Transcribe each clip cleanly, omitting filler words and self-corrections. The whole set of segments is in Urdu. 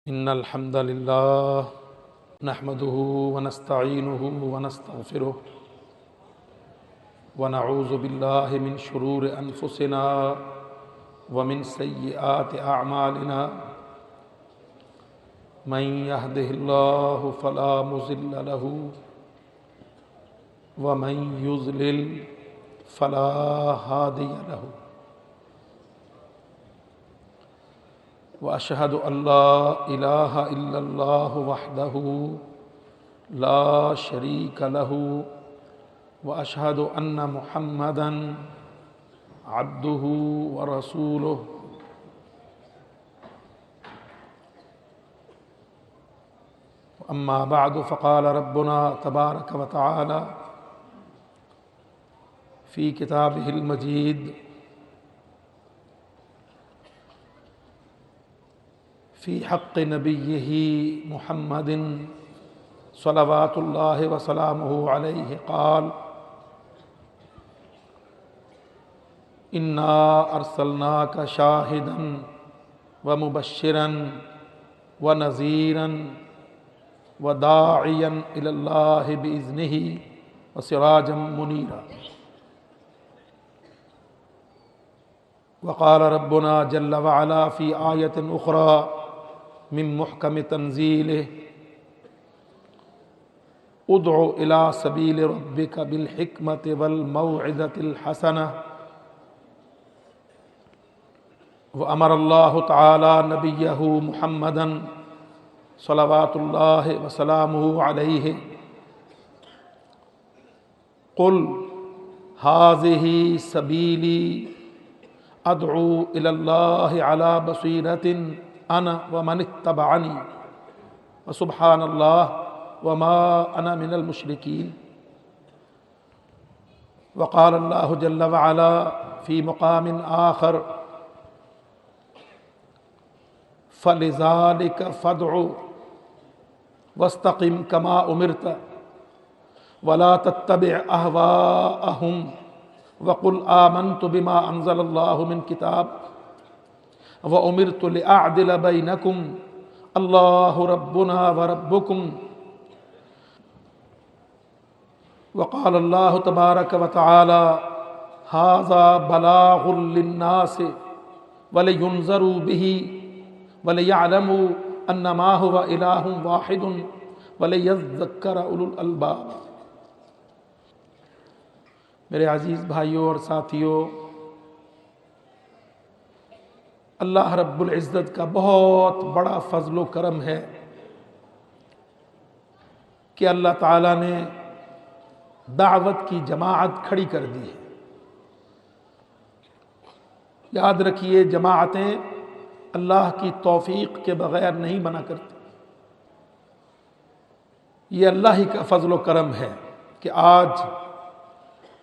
إن الحمد لله نحمده ونستعينه ونستغفره ونعوذ بالله من شرور أنفسنا ومن سيئات أعمالنا من يهده الله فلا مضل له ومن يضلل فلا هادي له وأشهد أن لا إله إلا الله وحده لا شريك له وأشهد أن محمدًا عبده ورسوله أما بعد فقال ربنا تبارك وتعالى في كتابه المجيد في حق نبيه محمد صلوات الله وسلامه عليه قال إنا أرسلناك شاهدا ومبشرا ونذيرا وداعيا إلى الله بإذنه وسراجا منيرا وقال ربنا جل وعلا في آية أخرى من محكم تنزيله ادع إلى سبيل ربك بالحكمة والموعظة الحسنة وأمر الله تعالى نبيه محمدا صلوات الله وسلامه عليه قل هذه سبيلي أدعو إلى الله على بصيرة أنا ومن اتبعني وسبحان الله وما أنا من المشركين وقال الله جل وعلا في مقام آخر فلذلك فادع واستقم كما أمرت ولا تتبع أهواءهم وقل آمنت بما أنزل الله من كتاب وأمرت لأعدل بينكم الله ربنا وربكم وقال الله تبارك وتعالى هذا بلاغ للناس ولينذروا به وليعلموا أنما هو إله واحد وليذكر أولو الألباب۔ میرے عزیز بھائیوں اور ساتھیوں، اللہ رب العزت کا بہت بڑا فضل و کرم ہے کہ اللہ تعالیٰ نے دعوت کی جماعت کھڑی کر دی ہے۔ یاد رکھیے، جماعتیں اللہ کی توفیق کے بغیر نہیں بنا کرتی۔ یہ اللہ ہی کا فضل و کرم ہے کہ آج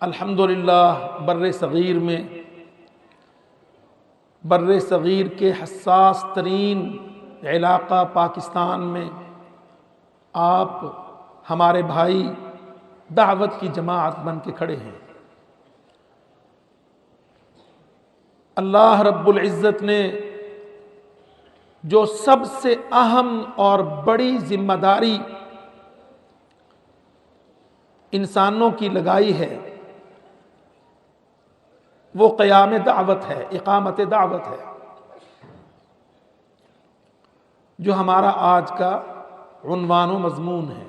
الحمدللہ بر صغیر کے حساس ترین علاقہ پاکستان میں آپ ہمارے بھائی دعوت کی جماعت بن کے کھڑے ہیں۔ اللہ رب العزت نے جو سب سے اہم اور بڑی ذمہ داری انسانوں کی لگائی ہے وہ قیام دعوت ہے، اقامت دعوت ہے، جو ہمارا آج کا عنوان و مضمون ہے۔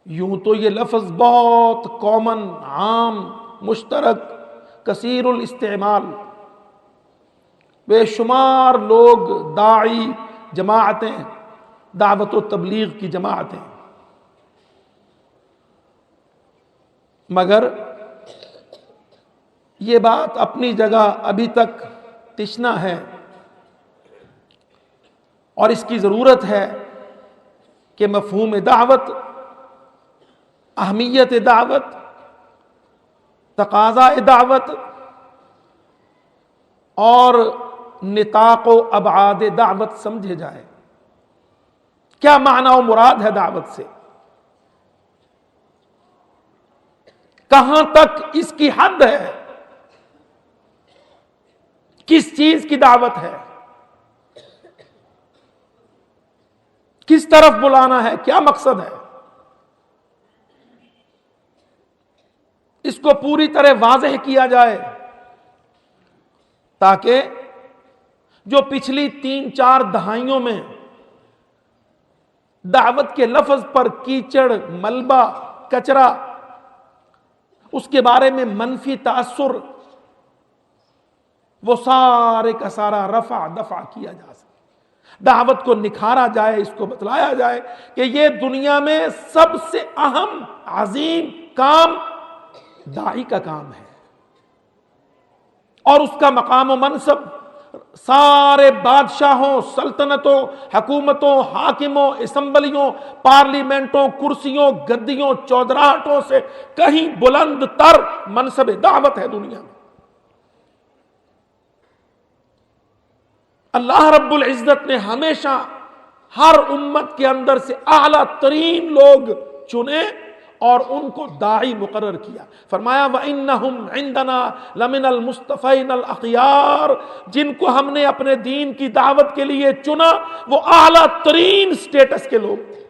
یوں تو یہ لفظ بہت کامن، عام، مشترک، کثیر الاستعمال، بے شمار لوگ، داعی، جماعتیں، دعوت و تبلیغ کی جماعتیں، مگر یہ بات اپنی جگہ ابھی تک تشنہ ہے، اور اس کی ضرورت ہے کہ مفہوم دعوت، اہمیت دعوت، تقاضا دعوت اور نطاق و ابعاد دعوت سمجھے جائے۔ کیا معنی و مراد ہے دعوت سے؟ کہاں تک اس کی حد ہے؟ کس چیز کی دعوت ہے؟ کس طرف بلانا ہے، کیا مقصد ہے، اس کو پوری طرح واضح کیا جائے، تاکہ جو پچھلی 3-4 دہائیوں میں دعوت کے لفظ پر کیچڑ، ملبہ، کچرا، اس کے بارے میں منفی تاثر، وہ سارے کا سارا رفع دفع کیا جا سکے، دعوت کو نکھارا جائے، اس کو بتلایا جائے کہ یہ دنیا میں سب سے اہم عظیم کام داعی کا کام ہے، اور اس کا مقام و منصب سارے بادشاہوں، سلطنتوں، حکومتوں، حاکموں، اسمبلیوں، پارلیمنٹوں، کرسیوں، گدیوں، چودراہٹوں سے کہیں بلند تر منصب دعوت ہے دنیا میں۔ اللہ رب العزت نے ہمیشہ ہر امت کے اندر سے اعلیٰ ترین لوگ چنے اور ان کو داعی مقرر کیا۔ فرمایا وَإِنَّهُمْ عِنْدَنَا لَمِنَ الْمُصْطَفَيْنَ الْأَخْيَارِ، جن کو ہم نے اپنے دین کی دعوت کے لیے چنا وہ اعلیٰ ترین سٹیٹس کے لوگ تھے۔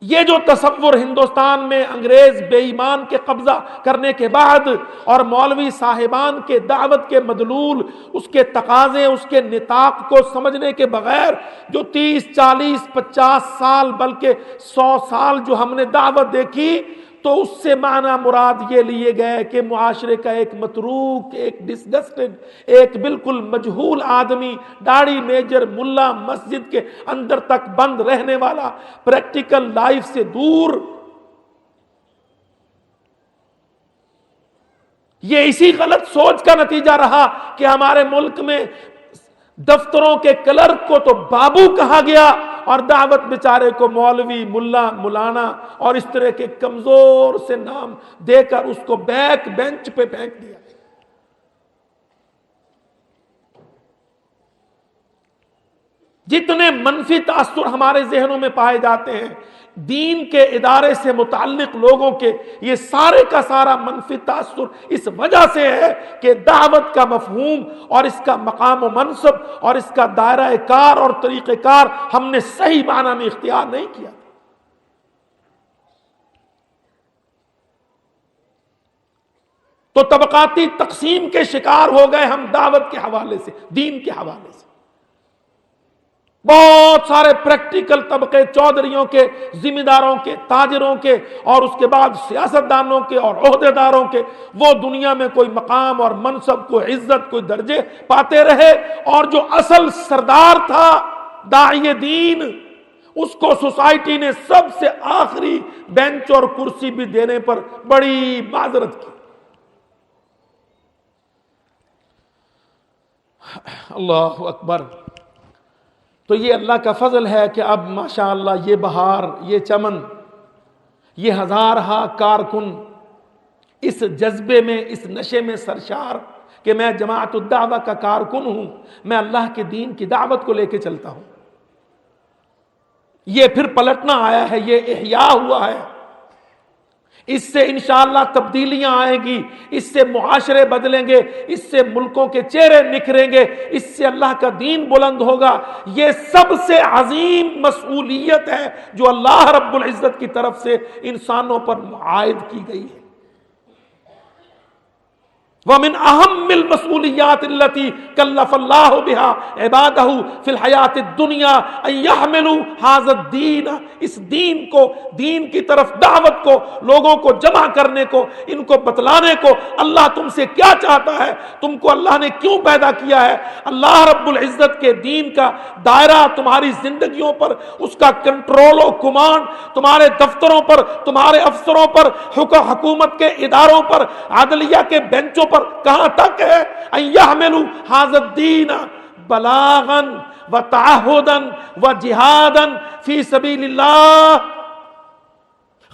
یہ جو تصور ہندوستان میں انگریز بے ایمان کے قبضہ کرنے کے بعد اور مولوی صاحبان کے دعوت کے مدلول، اس کے تقاضے، اس کے نطاق کو سمجھنے کے بغیر جو 30، 40، 50 سال بلکہ 100 سال جو ہم نے دعوت دیکھی، تو اس سے معنی مراد یہ لیے گئے کہ معاشرے کا ایک متروک، ایک ڈسگسٹڈ، ایک بالکل مجہول آدمی، داڑھی میجر ملا، مسجد کے اندر تک بند رہنے والا، پریکٹیکل لائف سے دور۔ یہ اسی غلط سوچ کا نتیجہ رہا کہ ہمارے ملک میں دفتروں کے کلرک کو تو بابو کہا گیا اور دعوت بیچارے کو مولوی، ملا، مولانا اور اس طرح کے کمزور سے نام دے کر اس کو بیک بینچ پہ پھینک دیا۔ جتنے منفی تاثر ہمارے ذہنوں میں پائے جاتے ہیں دین کے ادارے سے متعلق لوگوں کے، یہ سارے کا سارا منفی تاثر اس وجہ سے ہے کہ دعوت کا مفہوم اور اس کا مقام و منصب اور اس کا دائرہ کار اور طریقہ کار ہم نے صحیح معنی میں اختیار نہیں کیا۔ تو طبقاتی تقسیم کے شکار ہو گئے ہم دعوت کے حوالے سے، دین کے حوالے سے۔ بہت سارے پریکٹیکل طبقے، چودھریوں کے، ذمہ داروں کے، تاجروں کے، اور اس کے بعد سیاستدانوں کے اور عہدیداروں کے، وہ دنیا میں کوئی مقام اور منصب، کوئی عزت، کوئی درجے پاتے رہے، اور جو اصل سردار تھا داعی دین، اس کو سوسائٹی نے سب سے آخری بینچ اور کرسی بھی دینے پر بڑی معذرت کی۔ اللہ اکبر۔ تو یہ اللہ کا فضل ہے کہ اب ماشاءاللہ یہ بہار، یہ چمن، یہ ہزارہا کارکن اس جذبے میں، اس نشے میں سرشار کہ میں جماعت الدعوہ کا کارکن ہوں، میں اللہ کے دین کی دعوت کو لے کے چلتا ہوں۔ یہ پھر پلٹنا آیا ہے، یہ احیاء ہوا ہے، اس سے انشاءاللہ تبدیلیاں آئیں گی، اس سے معاشرے بدلیں گے، اس سے ملکوں کے چہرے نکھریں گے، اس سے اللہ کا دین بلند ہوگا۔ یہ سب سے عظیم مسئولیت ہے جو اللہ رب العزت کی طرف سے انسانوں پر عائد کی گئی ہے۔ وَمِنْ أَهَمِّ الْمَسْئُولِيَّاتِ الَّتِي كَلَّفَ اللَّهُ بِهَا عِبَادَهُ فِي الْحَيَاةِ الدُّنْيَا أَنْ يَحْمِلُوا هَذَا الدِّينَ، اس دین کو، دین کی طرف دعوت کو، لوگوں کو جمع کرنے کو، ان کو بتلانے کو اللہ تم سے کیا چاہتا ہے، تم کو اللہ نے کیوں پیدا کیا ہے۔ اللہ رب العزت کے دین کا دائرہ تمہاری زندگیوں پر، اس کا کنٹرول و کمانڈ تمہارے دفتروں پر، تمہارے افسروں پر، حکومت کے اداروں پر، عدلیہ کے بینچوں پر کہاں تک ہے؟ ان یحملوا ھذا الدین بلاغا وتعہدا وجہادا فی سبیل اللہ۔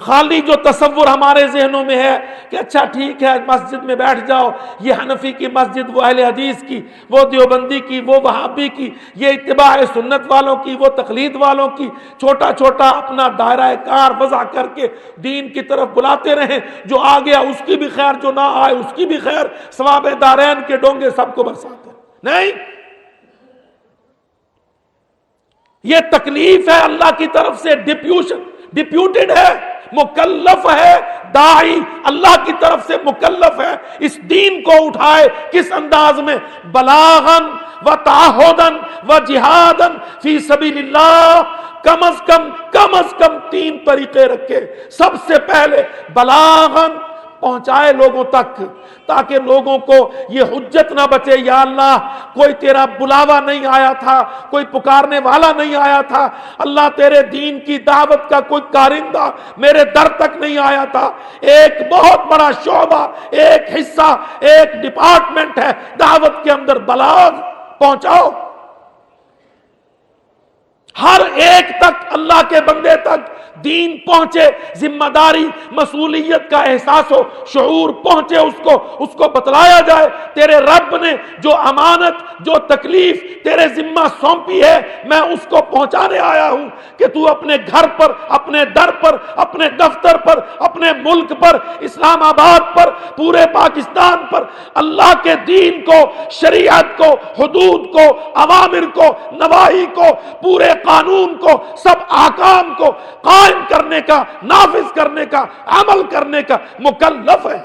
خالی جو تصور ہمارے ذہنوں میں ہے کہ اچھا ٹھیک ہے مسجد میں بیٹھ جاؤ، یہ حنفی کی مسجد، وہ اہل حدیث کی، وہ دیوبندی کی، وہ وہابی کی، یہ اتباع سنت والوں کی، وہ تقلید والوں کی، چھوٹا چھوٹا اپنا دائرہ کار وضع کر کے دین کی طرف بلاتے رہیں، جو آ گیا اس کی بھی خیر، جو نہ آئے اس کی بھی خیر، ثواب دارین کے ڈونگے سب کو برساتے۔ نہیں، یہ تکلیف ہے اللہ کی طرف سے، ڈپیوٹڈ ہے، مکلف ہے، داعی اللہ کی طرف سے مکلف ہے، اس دین کو اٹھائے کس انداز میں؟ بلاغاً و تعہداً و جہاداً فی سبیل اللہ۔ کم از کم 3 طریقے رکھے۔ سب سے پہلے بلاغاً، پہنچائے لوگوں تک، تاکہ لوگوں کو یہ حجت نہ بچے، یا اللہ کوئی تیرا بلاوا نہیں آیا تھا، کوئی پکارنے والا نہیں آیا تھا، اللہ تیرے دین کی دعوت کا کوئی کارندہ میرے در تک نہیں آیا تھا۔ ایک بہت بڑا شعبہ، ایک حصہ، ایک ڈپارٹمنٹ ہے دعوت کے اندر، بلاغ، پہنچاؤ ہر ایک تک، اللہ کے بندے تک دین پہنچے، ذمہ داری مسئولیت کا احساس ہو، شعور پہنچے، اس کو بتلایا جائے تیرے رب نے جو امانت، جو تکلیف تیرے ذمہ سونپی ہے، میں اس کو پہنچانے آیا ہوں کہ تو اپنے گھر پر، اپنے در پر، اپنے دفتر پر، اپنے ملک پر، اسلام آباد پر، پورے پاکستان پر اللہ کے دین کو، شریعت کو، حدود کو، اوامر کو، نواہی کو، پورے قانون کو، سب احکام کو قائم کرنے کا، نافذ کرنے کا، عمل کرنے کا مکلف ہے۔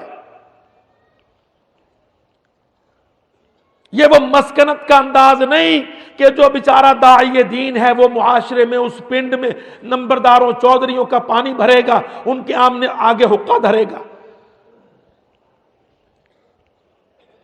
یہ وہ مسکنت کا انداز نہیں کہ جو بیچارہ داعی دین ہے وہ معاشرے میں، اس پنڈ میں نمبرداروں چودھریوں کا پانی بھرے گا، ان کے آگے حقہ دھرے گا۔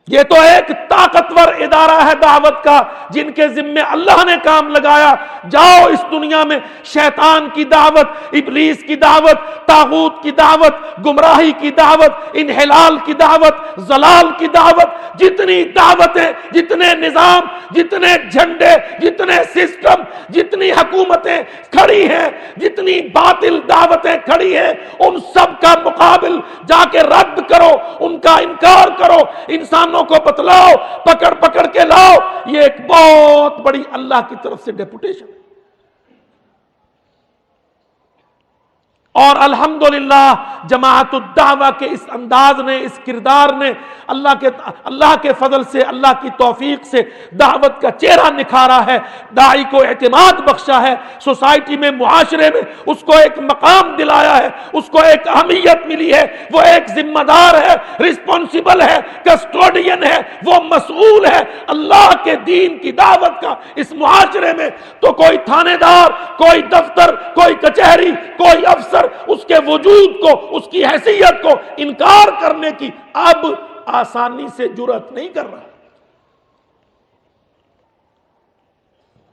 یہ تو ایک طاقتور ادارہ ہے دعوت کا، جن کے ذمے اللہ نے کام لگایا، جاؤ اس دنیا میں شیطان کی دعوت، ابلیس کی دعوت، طاغوت کی دعوت، گمراہی کی دعوت، انحلال کی دعوت، ضلال کی دعوت، جتنی دعوتیں، جتنے نظام، جتنے جھنڈے، جتنے سسٹم، جتنی حکومتیں کھڑی ہیں، جتنی باطل دعوتیں کھڑی ہیں، ان سب کا مقابل جا کے رد کرو، ان کا انکار کرو، انسانوں کو بتلاؤ، پکڑ کے لاؤ۔ یہ ایک بہت بڑی اللہ کی طرف سے ڈیپوٹیشن ہے۔ اور الحمدللہ جماعت الدعوہ کے اس انداز نے، اس کردار نے اللہ کے فضل سے، اللہ کی توفیق سے دعوت کا چہرہ نکھارا ہے، داعی کو اعتماد بخشا ہے، سوسائٹی میں، معاشرے میں اس کو ایک مقام دلایا ہے، اس کو ایک اہمیت ملی ہے، وہ ایک ذمہ دار ہے، رسپانسیبل ہے، کسٹوڈین ہے، وہ مسئول ہے اللہ کے دین کی دعوت کا اس معاشرے میں۔ تو کوئی تھانے دار، کوئی دفتر، کوئی کچہری، کوئی افسر اس کے وجود کو، اس کی حیثیت کو انکار کرنے کی اب آسانی سے جرأت نہیں کر رہا۔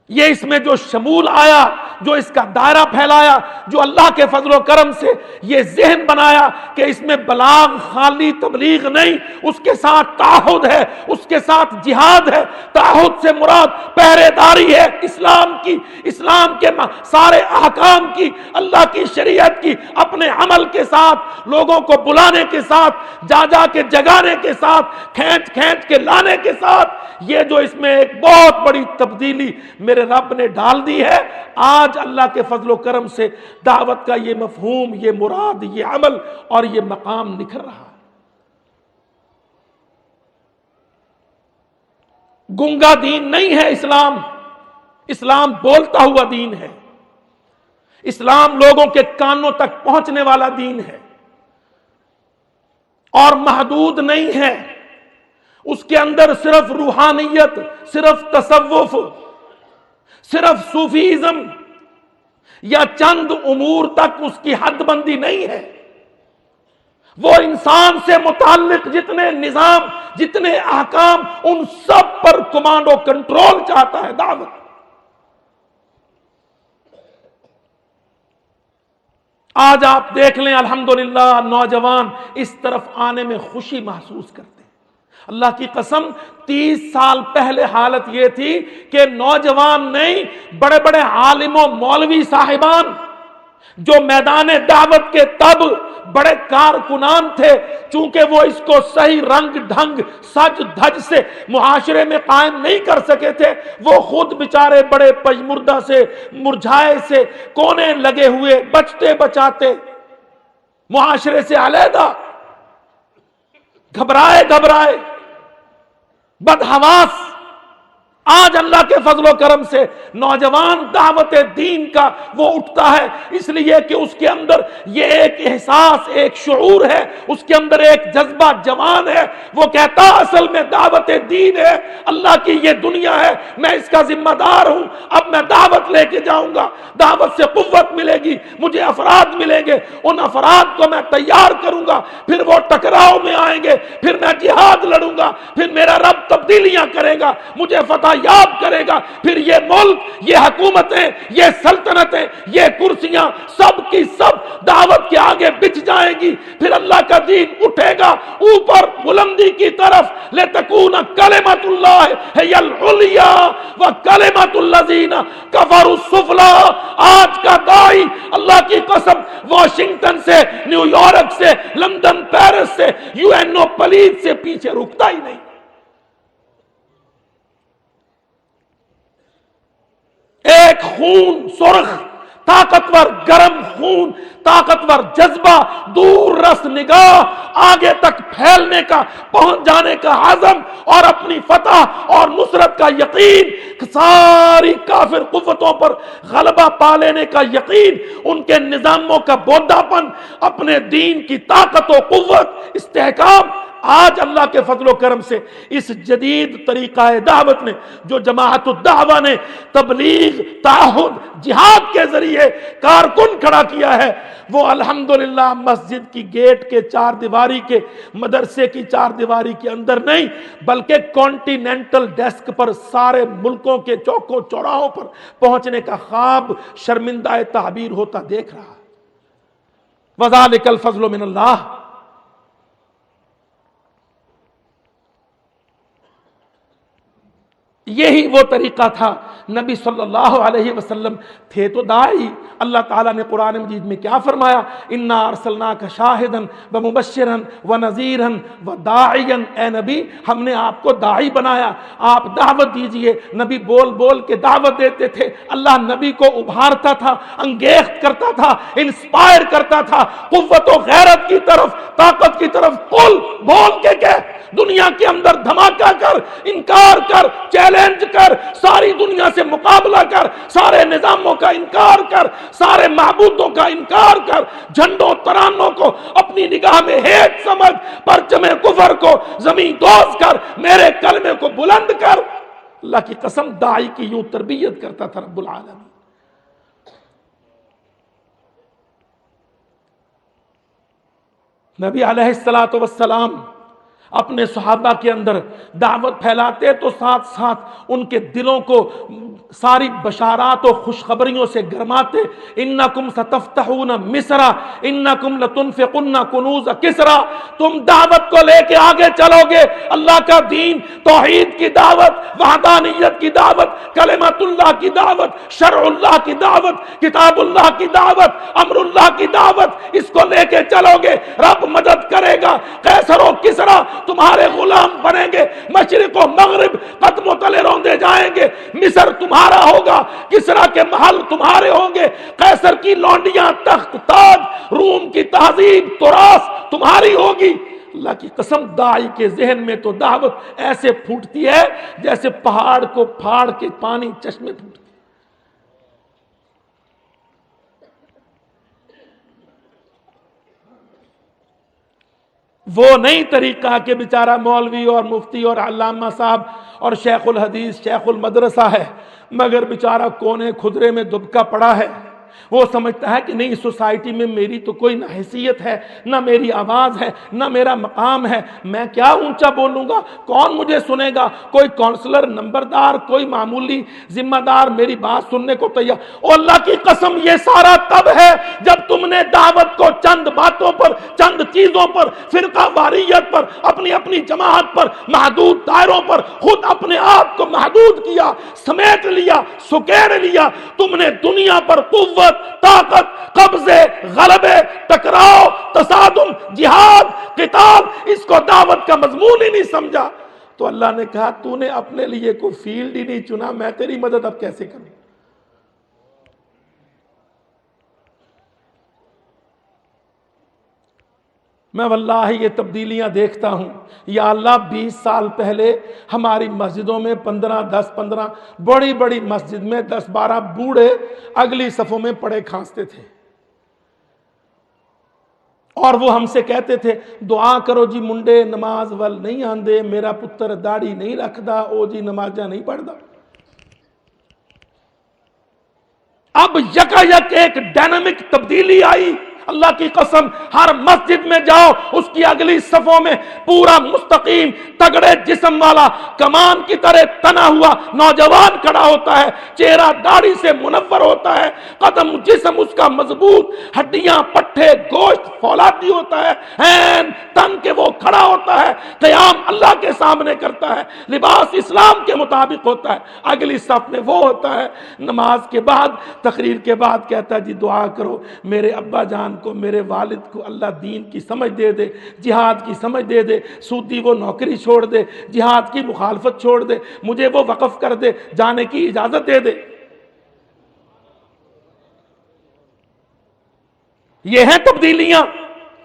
یہ اس میں جو شمول آیا، جو اس کا دائرہ پھیلایا، جو اللہ کے فضل و کرم سے یہ ذہن بنایا کہ اس میں بلاغ خالی تبلیغ نہیں، اس کے ساتھ تعہد ہے، اس کے ساتھ جہاد ہے۔ تعہد سے مراد پہرے داری ہے اسلام کے سارے احکام کی، اللہ کی شریعت کی، اپنے عمل کے ساتھ، لوگوں کو بلانے کے ساتھ، جا کے جگانے کے ساتھ، کھینچ کے لانے کے ساتھ۔ یہ جو اس میں ایک بہت بڑی تبدیلی میرے رب نے ڈال دی ہے، آج اللہ کے فضل و کرم سے دعوت کا یہ مفہوم، یہ مراد، یہ عمل اور یہ مقام نکھر رہا ہے۔ گنگا دین نہیں ہے اسلام، اسلام بولتا ہوا دین ہے، اسلام لوگوں کے کانوں تک پہنچنے والا دین ہے اور محدود نہیں ہے۔ اس کے اندر صرف روحانیت، صرف تصوف، صرف صوفیزم یا چند امور تک اس کی حد بندی نہیں ہے۔ وہ انسان سے متعلق جتنے نظام، جتنے احکام، ان سب پر کمانڈ و کنٹرول چاہتا ہے دعوت۔ آج آپ دیکھ لیں الحمدللہ نوجوان اس طرف آنے میں خوشی محسوس کرتے ہیں۔ اللہ کی قسم 30 سال پہلے حالت یہ تھی کہ نوجوان نہیں، بڑے بڑے عالم و مولوی صاحبان جو میدان دعوت کے تب بڑے کارکنان تھے، چونکہ وہ اس کو صحیح رنگ ڈھنگ سج دھج سے معاشرے میں قائم نہیں کر سکے تھے، وہ خود بیچارے بڑے پژمردہ سے، مرجھائے سے، کونے لگے ہوئے، بچتے بچاتے، معاشرے سے علیحدہ، گھبرائے بدحواس، آج اللہ کے فضل و کرم سے نوجوان دعوت دین کا وہ اٹھتا ہے، اس لیے کہ اس کے اندر یہ ایک احساس، ایک شعور ہے، اس کے اندر ایک جذبہ جوان ہے، وہ کہتا اصل میں دعوت دین ہے، اللہ کی یہ دنیا ہے، میں اس کا ذمہ دار ہوں، اب میں دعوت لے کے جاؤں گا، دعوت سے قوت ملے گی، مجھے افراد ملیں گے، ان افراد کو میں تیار کروں گا، پھر وہ ٹکراؤ میں آئیں گے، پھر میں جہاد لڑوں گا، پھر میرا رب تبدیلیاں کرے گا، مجھے فتح یاب کرے گا، پھر یہ ملک، یہ حکومتیں، یہ سلطنتیں، یہ کرسیاں سب کی سب دعوت کے آگے بچھ جائیں گی، پھر اللہ کا دین اٹھے گا اوپر بلندی کی طرف، لتکون کلمۃ اللہ ہی العلیٰ وکلمۃ الذین کفروا السفلیٰ۔ آج کا داعی اللہ کی قسم واشنگٹن سے، نیو یارک سے، لندن، پیرس سے، UN پلیت سے پیچھے رکتا ہی نہیں۔ ایک خون سرخ، طاقتور گرم خون، طاقتور جذبہ، دور رس نگاہ، آگے تک پھیلنے کا، پہنچ جانے کا عزم، اور اپنی فتح اور نصرت کا یقین، ساری کافر قوتوں پر غلبہ پا لینے کا یقین، ان کے نظاموں کا بودھاپن، اپنے دین کی طاقت و قوت، استحکام۔ آج اللہ کے فضل و کرم سے اس جدید طریقہ دعوت نے، جو جماعت الدعوہ نے تبلیغ، تعہد، جہاد کے ذریعے کارکن کھڑا کیا ہے، وہ الحمدللہ مسجد کی گیٹ کے چار دیواری کے، مدرسے کی چار دیواری کے اندر نہیں، بلکہ کانٹیننٹل ڈیسک پر سارے ملکوں کے چوکوں چوراہوں پر پہنچنے کا خواب شرمندہ تعبیر ہوتا دیکھ رہا۔ وذالک الفضل من اللہ۔ یہی وہ طریقہ تھا۔ نبی صلی اللہ علیہ وسلم تھے تو داعی۔ اللہ تعالیٰ نے قرآن مجید میں کیا فرمایا؟ انا ارسلناک شاہدا ومبشرا ونذیرا وداعیا۔ اے نبی، ہم نے آپ کو داعی بنایا، آپ دعوت دیجئے۔ نبی بول بول کے دعوت دیتے تھے، اللہ نبی کو ابھارتا تھا، انگیخت کرتا تھا، انسپائر کرتا تھا، قوت و غیرت کی طرف، طاقت کی طرف۔ قل، بول کے کہہ، دنیا کے اندر دھماکہ کر، انکار کر، چیلنج کر، ساری دنیا سے مقابلہ کر، سارے نظاموں کا انکار کر، سارے معبودوں کا انکار کر، جھنڈوں ترانوں کو اپنی نگاہ میں ہیٹ سمجھ، پرچم کفر کو زمین دوز کر، میرے کلمے کو بلند کر۔ اللہ کی قسم داعی کی یوں تربیت کرتا تھا رب العالمین۔ نبی علیہ السلام اپنے صحابہ کے اندر دعوت پھیلاتے تو ساتھ ساتھ ان کے دلوں کو ساری بشارات و خوشخبریوں سے گرماتے۔ انکم ستفتحون مصر، انکم لتنفقن کنوز کسرا۔ تم دعوت کو لے کے آگے چلو گے، اللہ کا دین، توحید کی دعوت، وحدانیت کی دعوت، کلمت اللہ کی دعوت، شرع اللہ کی دعوت، کتاب اللہ کی دعوت، امر اللہ کی دعوت، اس کو لے کے چلو گے، رب مدد کرے گا۔ قیصر و کسرا تمہارے غلام بنیں گے، مشرق و مغرب قدموں تلے روندے جائیں گے، مصر تمہارا ہوگا، کسرا کے محل تمہارے ہوں گے، قیصر کی لونڈیاں، تخت تاج، روم کی تہذیب تراث تمہاری ہوگی۔ اللہ کی قسم داعی کے ذہن میں تو دعوت ایسے پھوٹتی ہے جیسے پہاڑ کو پھاڑ کے پانی چشمے پھوٹتے۔ وہ نہیں طریقہ کہ بیچارہ مولوی اور مفتی اور علامہ صاحب اور شیخ الحدیث، شیخ المدرسہ ہے، مگر بیچارہ کونے کھدرے میں دبکا پڑا ہے۔ وہ سمجھتا ہے کہ نہیں، سوسائٹی میں میری تو کوئی نہ حیثیت ہے، نہ میری آواز ہے، نہ میرا مقام ہے، میں کیا اونچا بولوں گا، کون مجھے سنے گا، کوئی کونسلر، نمبردار، کوئی معمولی ذمہ دار میری بات سننے کو تیار۔ اور اللہ کی قسم یہ سارا تب ہے جب تم نے دعوت کو چند باتوں پر، چند چیزوں پر، فرقہ واریت پر، اپنی اپنی جماعت پر، محدود دائروں پر خود اپنے آپ کو محدود کیا، سمیٹ لیا، سکیڑ لیا۔ تم نے دنیا پر قوت، طاقت، قبضے، غلبے، ٹکراؤ، تصادم، جہاد، قتال، اس کو دعوت کا مضمون ہی نہیں سمجھا۔ تو اللہ نے کہا تو نے اپنے لیے کوئی فیلڈ ہی نہیں چنا، میں تیری مدد اب کیسے کروں؟ میں واللہ یہ تبدیلیاں دیکھتا ہوں. یا اللہ 20 سال پہلے ہماری مسجدوں میں 15 بڑی بڑی مسجد میں 10-12 بوڑھے اگلی صفوں میں پڑے کھانستے تھے اور وہ ہم سے کہتے تھے دعا کرو جی منڈے نماز ول نہیں آندے, میرا پتر داڑھی نہیں رکھدا, او جی نمازاں نہیں پڑھدا. اب یکا یک ایک ڈائنامک تبدیلی آئی. اللہ کی قسم ہر مسجد میں جاؤ اس کی اگلی صفوں میں پورا مستقیم تگڑے جسم والا کمان کی طرح تنا ہوا نوجوان کھڑا ہوتا ہے, چہرہ داڑھی سے منور ہوتا ہے, قدم جسم اس کا مضبوط, ہڈیاں پٹھے گوشت فولادی ہوتا ہے, این تن کے وہ کھڑا ہوتا ہے, قیام اللہ کے سامنے کرتا ہے, لباس اسلام کے مطابق ہوتا ہے. اگلی صف میں وہ ہوتا ہے, نماز کے بعد تقریر کے بعد کہتا ہے جی دعا کرو میرے ابا جان کو, میرے والد کو اللہ دین کی سمجھ دے دے, جہاد کی سمجھ دے دے, سودی وہ نوکری چھوڑ دے, جہاد کی مخالفت چھوڑ دے, مجھے وہ وقف کر دے, جانے کی اجازت دے دے. یہ ہیں تبدیلیاں.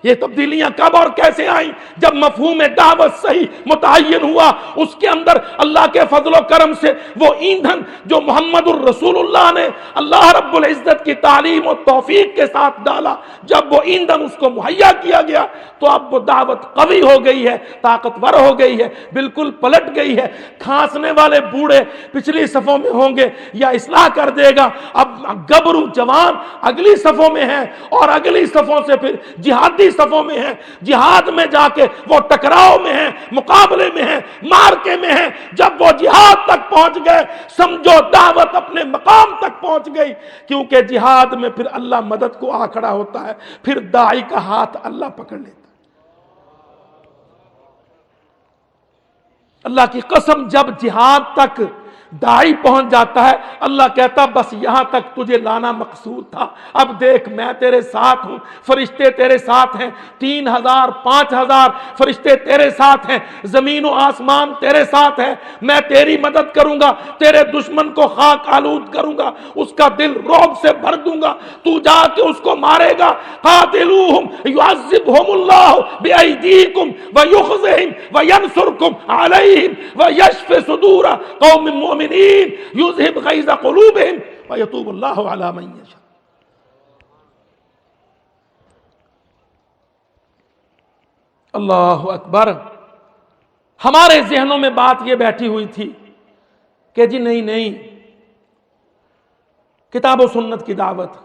یہ تبدیلیاں کب اور کیسے آئیں؟ جب مفہوم دعوت صحیح متعین ہوا, اس کے اندر اللہ کے فضل و کرم سے وہ ایندھن جو محمد الرسول اللہ نے اللہ رب العزت کی تعلیم و توفیق کے ساتھ ڈالا, جب وہ ایندھن اس کو مہیا کیا گیا تو اب وہ دعوت قوی ہو گئی ہے, طاقتور ہو گئی ہے, بالکل پلٹ گئی ہے. کھانسنے والے بوڑھے پچھلی صفوں میں ہوں گے یا اصلاح کر دے گا, اب گبرو جوان اگلی صفوں میں ہیں اور اگلی صفوں سے پھر جہادی صفوں میں ہیں, جہاد میں جا کے وہ ٹکراؤ میں ہیں, مقابلے میں ہیں, مارکے میں ہیں. جب وہ جہاد تک پہنچ گئے سمجھو دعوت اپنے مقام تک پہنچ گئی, کیونکہ جہاد میں پھر اللہ مدد کو آ کھڑا ہوتا ہے, پھر داعی کا ہاتھ اللہ پکڑ لیتا ہے. اللہ کی قسم جب جہاد تک داعی پہنچ جاتا ہے اللہ کہتا بس یہاں تک تجھے لانا مقصود تھا, اب دیکھ میں تیرے ساتھ ہوں, فرشتے تیرے ساتھ ہیں, 3000 5000 فرشتے تیرے ساتھ ہیں, زمین و آسمان تیرے ساتھ ہے, میں تیری مدد کروں گا, تیرے دشمن کو خاک آلود کروں گا, اس کا دل رعب سے بھر دوں گا, تو جا کے اس کو مارے گا. قاتلوہم یعذبہم اللہ بأیدیکم ویخزہم وینصرکم علیہم ویشف صدور قوم مومنین یذہب غیظ قلوبہم ویتوب اللہ علی من یشاء. اللہ اکبر. ہمارے ذہنوں میں بات یہ بیٹھی ہوئی تھی کہ جی نہیں کتاب و سنت کی دعوت,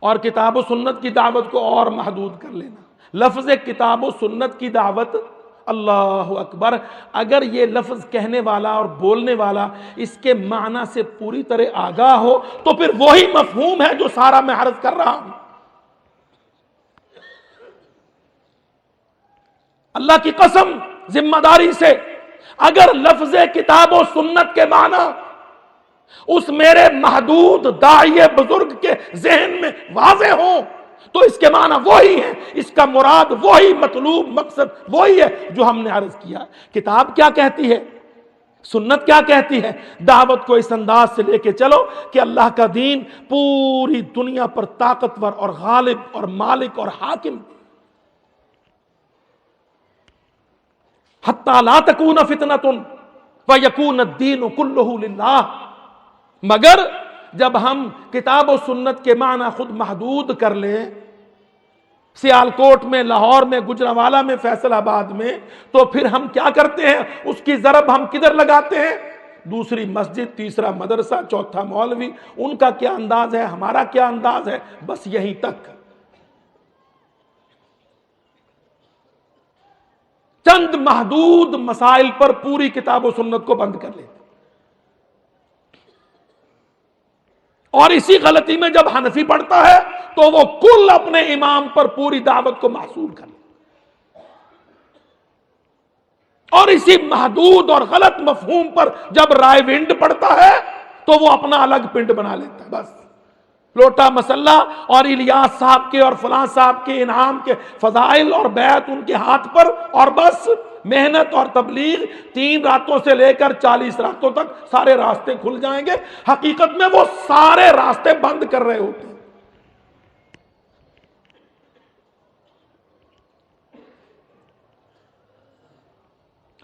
اور کتاب و سنت کی دعوت کو اور محدود کر لینا. لفظ کتاب و سنت کی دعوت, اللہ اکبر, اگر یہ لفظ کہنے والا اور بولنے والا اس کے معنی سے پوری طرح آگاہ ہو تو پھر وہی مفہوم ہے جو سارا میں عرض کر رہا ہوں. اللہ کی قسم ذمہ داری سے اگر لفظ کتاب و سنت کے معنی اس میرے محدود داعی بزرگ کے ذہن میں واضح ہوں تو اس کے معنی وہی ہے, اس کا مراد وہی, مطلوب مقصد وہی ہے جو ہم نے عرض کیا. کتاب کیا کہتی ہے, سنت کیا کہتی ہے؟ دعوت کو اس انداز سے لے کے چلو کہ اللہ کا دین پوری دنیا پر طاقتور اور غالب اور مالک اور حاکم, حتی لا تکون فتنۃ ویکون الدین کلہ للہ. مگر جب ہم کتاب و سنت کے معنی خود محدود کر لیں, سیالکوٹ میں, لاہور میں, گجرانوالہ میں, فیصل آباد میں, تو پھر ہم کیا کرتے ہیں, اس کی ضرب ہم کدھر لگاتے ہیں؟ دوسری مسجد, تیسرا مدرسہ, چوتھا مولوی. ان کا کیا انداز ہے, ہمارا کیا انداز ہے, بس یہیں تک. چند محدود مسائل پر پوری کتاب و سنت کو بند کر لیتے. اور اسی غلطی میں جب حنفی پڑھتا ہے تو وہ کل اپنے امام پر پوری دعوت کو محصور کر لے, اور اسی محدود اور غلط مفہوم پر جب رائے ونڈ پڑھتا ہے تو وہ اپنا الگ پنڈ بنا لیتا ہے. بس لوٹا مسلح اور الیاس صاحب کے اور فلاں صاحب کے انعام کے فضائل اور بیعت ان کے ہاتھ پر, اور بس محنت اور تبلیغ 3 راتوں سے لے کر 40 راتوں تک سارے راستے کھل جائیں گے. حقیقت میں وہ سارے راستے بند کر رہے ہوتے ہیں.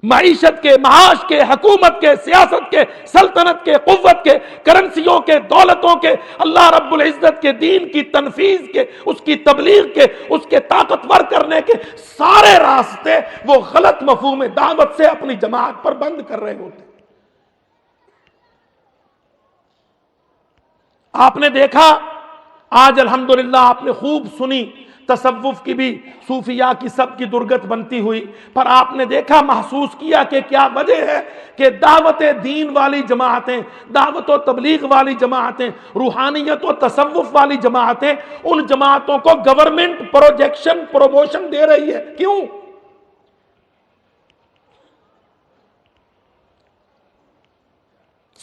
معیشت کے، معاش کے، حکومت کے، سیاست کے، سلطنت کے، قوت کے، کرنسیوں کے، دولتوں کے، اللہ رب العزت کے دین کی تنفیذ کے، اس کی تبلیغ کے، اس کے طاقتور کرنے کے سارے راستے وہ غلط مفہوم دعوت سے اپنی جماعت پر بند کر رہے ہوتے. آپ نے دیکھا آج الحمدللہ آپ نے خوب سنی تصوف کی بھی، صوفیاء کی سب کی درگت بنتی ہوئی، پر آپ نے دیکھا محسوس کیا کہ کیا وجہ ہے کہ دعوت دین والی جماعتیں، دعوت و تبلیغ والی جماعتیں، روحانیت و تصوف والی جماعتیں، ان جماعتوں کو گورنمنٹ پروموشن دے رہی ہے. کیوں؟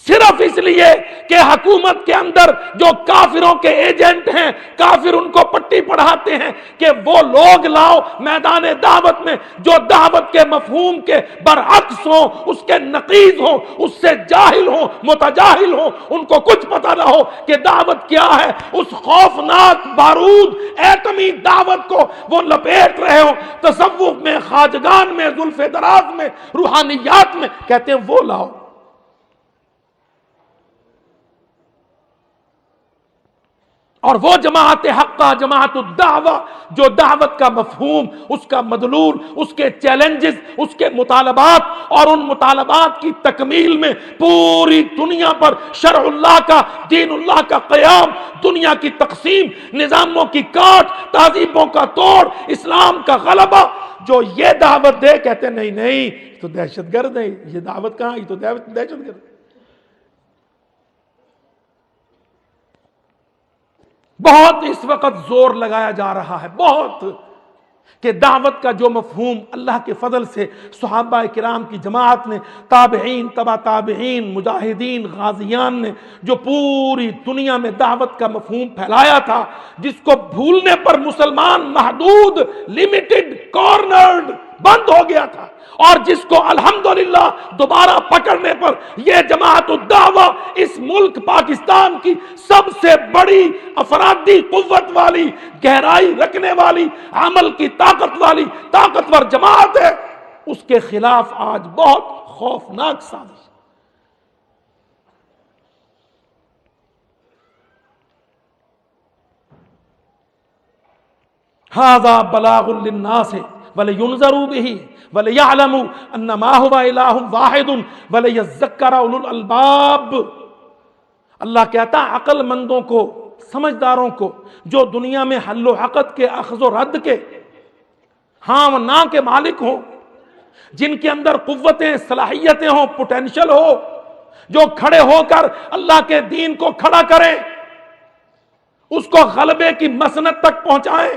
صرف اس لیے کہ حکومت کے اندر جو کافروں کے ایجنٹ ہیں، کافر ان کو پٹی پڑھاتے ہیں کہ وہ لوگ لاؤ میدان دعوت میں جو دعوت کے مفہوم کے برعکس ہوں، اس کے نقیض ہوں، اس سے جاہل ہوں، متجاہل ہوں، ان کو کچھ پتہ نہ ہو کہ دعوت کیا ہے. اس خوفناک بارود ایٹمی دعوت کو وہ لپیٹ رہے ہوں تصوف میں، خواجگان میں، زلف دراز میں، روحانیات میں، کہتے ہیں وہ لاؤ. اور وہ جماعت حقہ، جماعت الدعوہ، جو دعوت کا مفہوم، اس کا مدلول، اس کے چیلنجز، اس کے مطالبات اور ان مطالبات کی تکمیل میں پوری دنیا پر شرع اللہ کا، دین اللہ کا قیام، دنیا کی تقسیم، نظاموں کی کاٹ، تہذیبوں کا توڑ، اسلام کا غلبہ، جو یہ دعوت دے، کہتے ہیں نہیں نہیں یہ تو دہشت گرد ہے. یہ دعوت کہاں؟ یہ تو دہشت گرد. بہت اس وقت زور لگایا جا رہا ہے، بہت، کہ دعوت کا جو مفہوم اللہ کے فضل سے صحابہ کرام کی جماعت نے، تابعین، تبع تابعین، مجاہدین، غازیان نے جو پوری دنیا میں دعوت کا مفہوم پھیلایا تھا، جس کو بھولنے پر مسلمان محدود، لیمیٹڈ، کارنرڈ، بند ہو گیا تھا، اور جس کو الحمدللہ دوبارہ پکڑنے پر یہ جماعت الدعوہ اس ملک پاکستان کی سب سے بڑی افرادی قوت والی، گہرائی رکھنے والی، عمل کی طاقت والی، طاقتور جماعت ہے، اس کے خلاف آج بہت خوفناک سازش. ھذا بلاغ للناس وَلِيُنذَرُوا بِهِ وَلِيَعْلَمُوا أَنَّمَا هُوَ إِلَٰهٌ وَاحِدٌ وَلِيَذَّكَّرَ أُولُو الْأَلْبَابِ. اللہ کہتا ہے عقل مندوں کو، سمجھداروں کو، جو دنیا میں حل و عقد کے، اخذ و رد کے، ہاں و نا کے مالک ہوں، جن کے اندر قوتیں، صلاحیتیں ہوں، پوٹینشل ہو، جو کھڑے ہو کر اللہ کے دین کو کھڑا کریں، اس کو غلبے کی مسند تک پہنچائیں.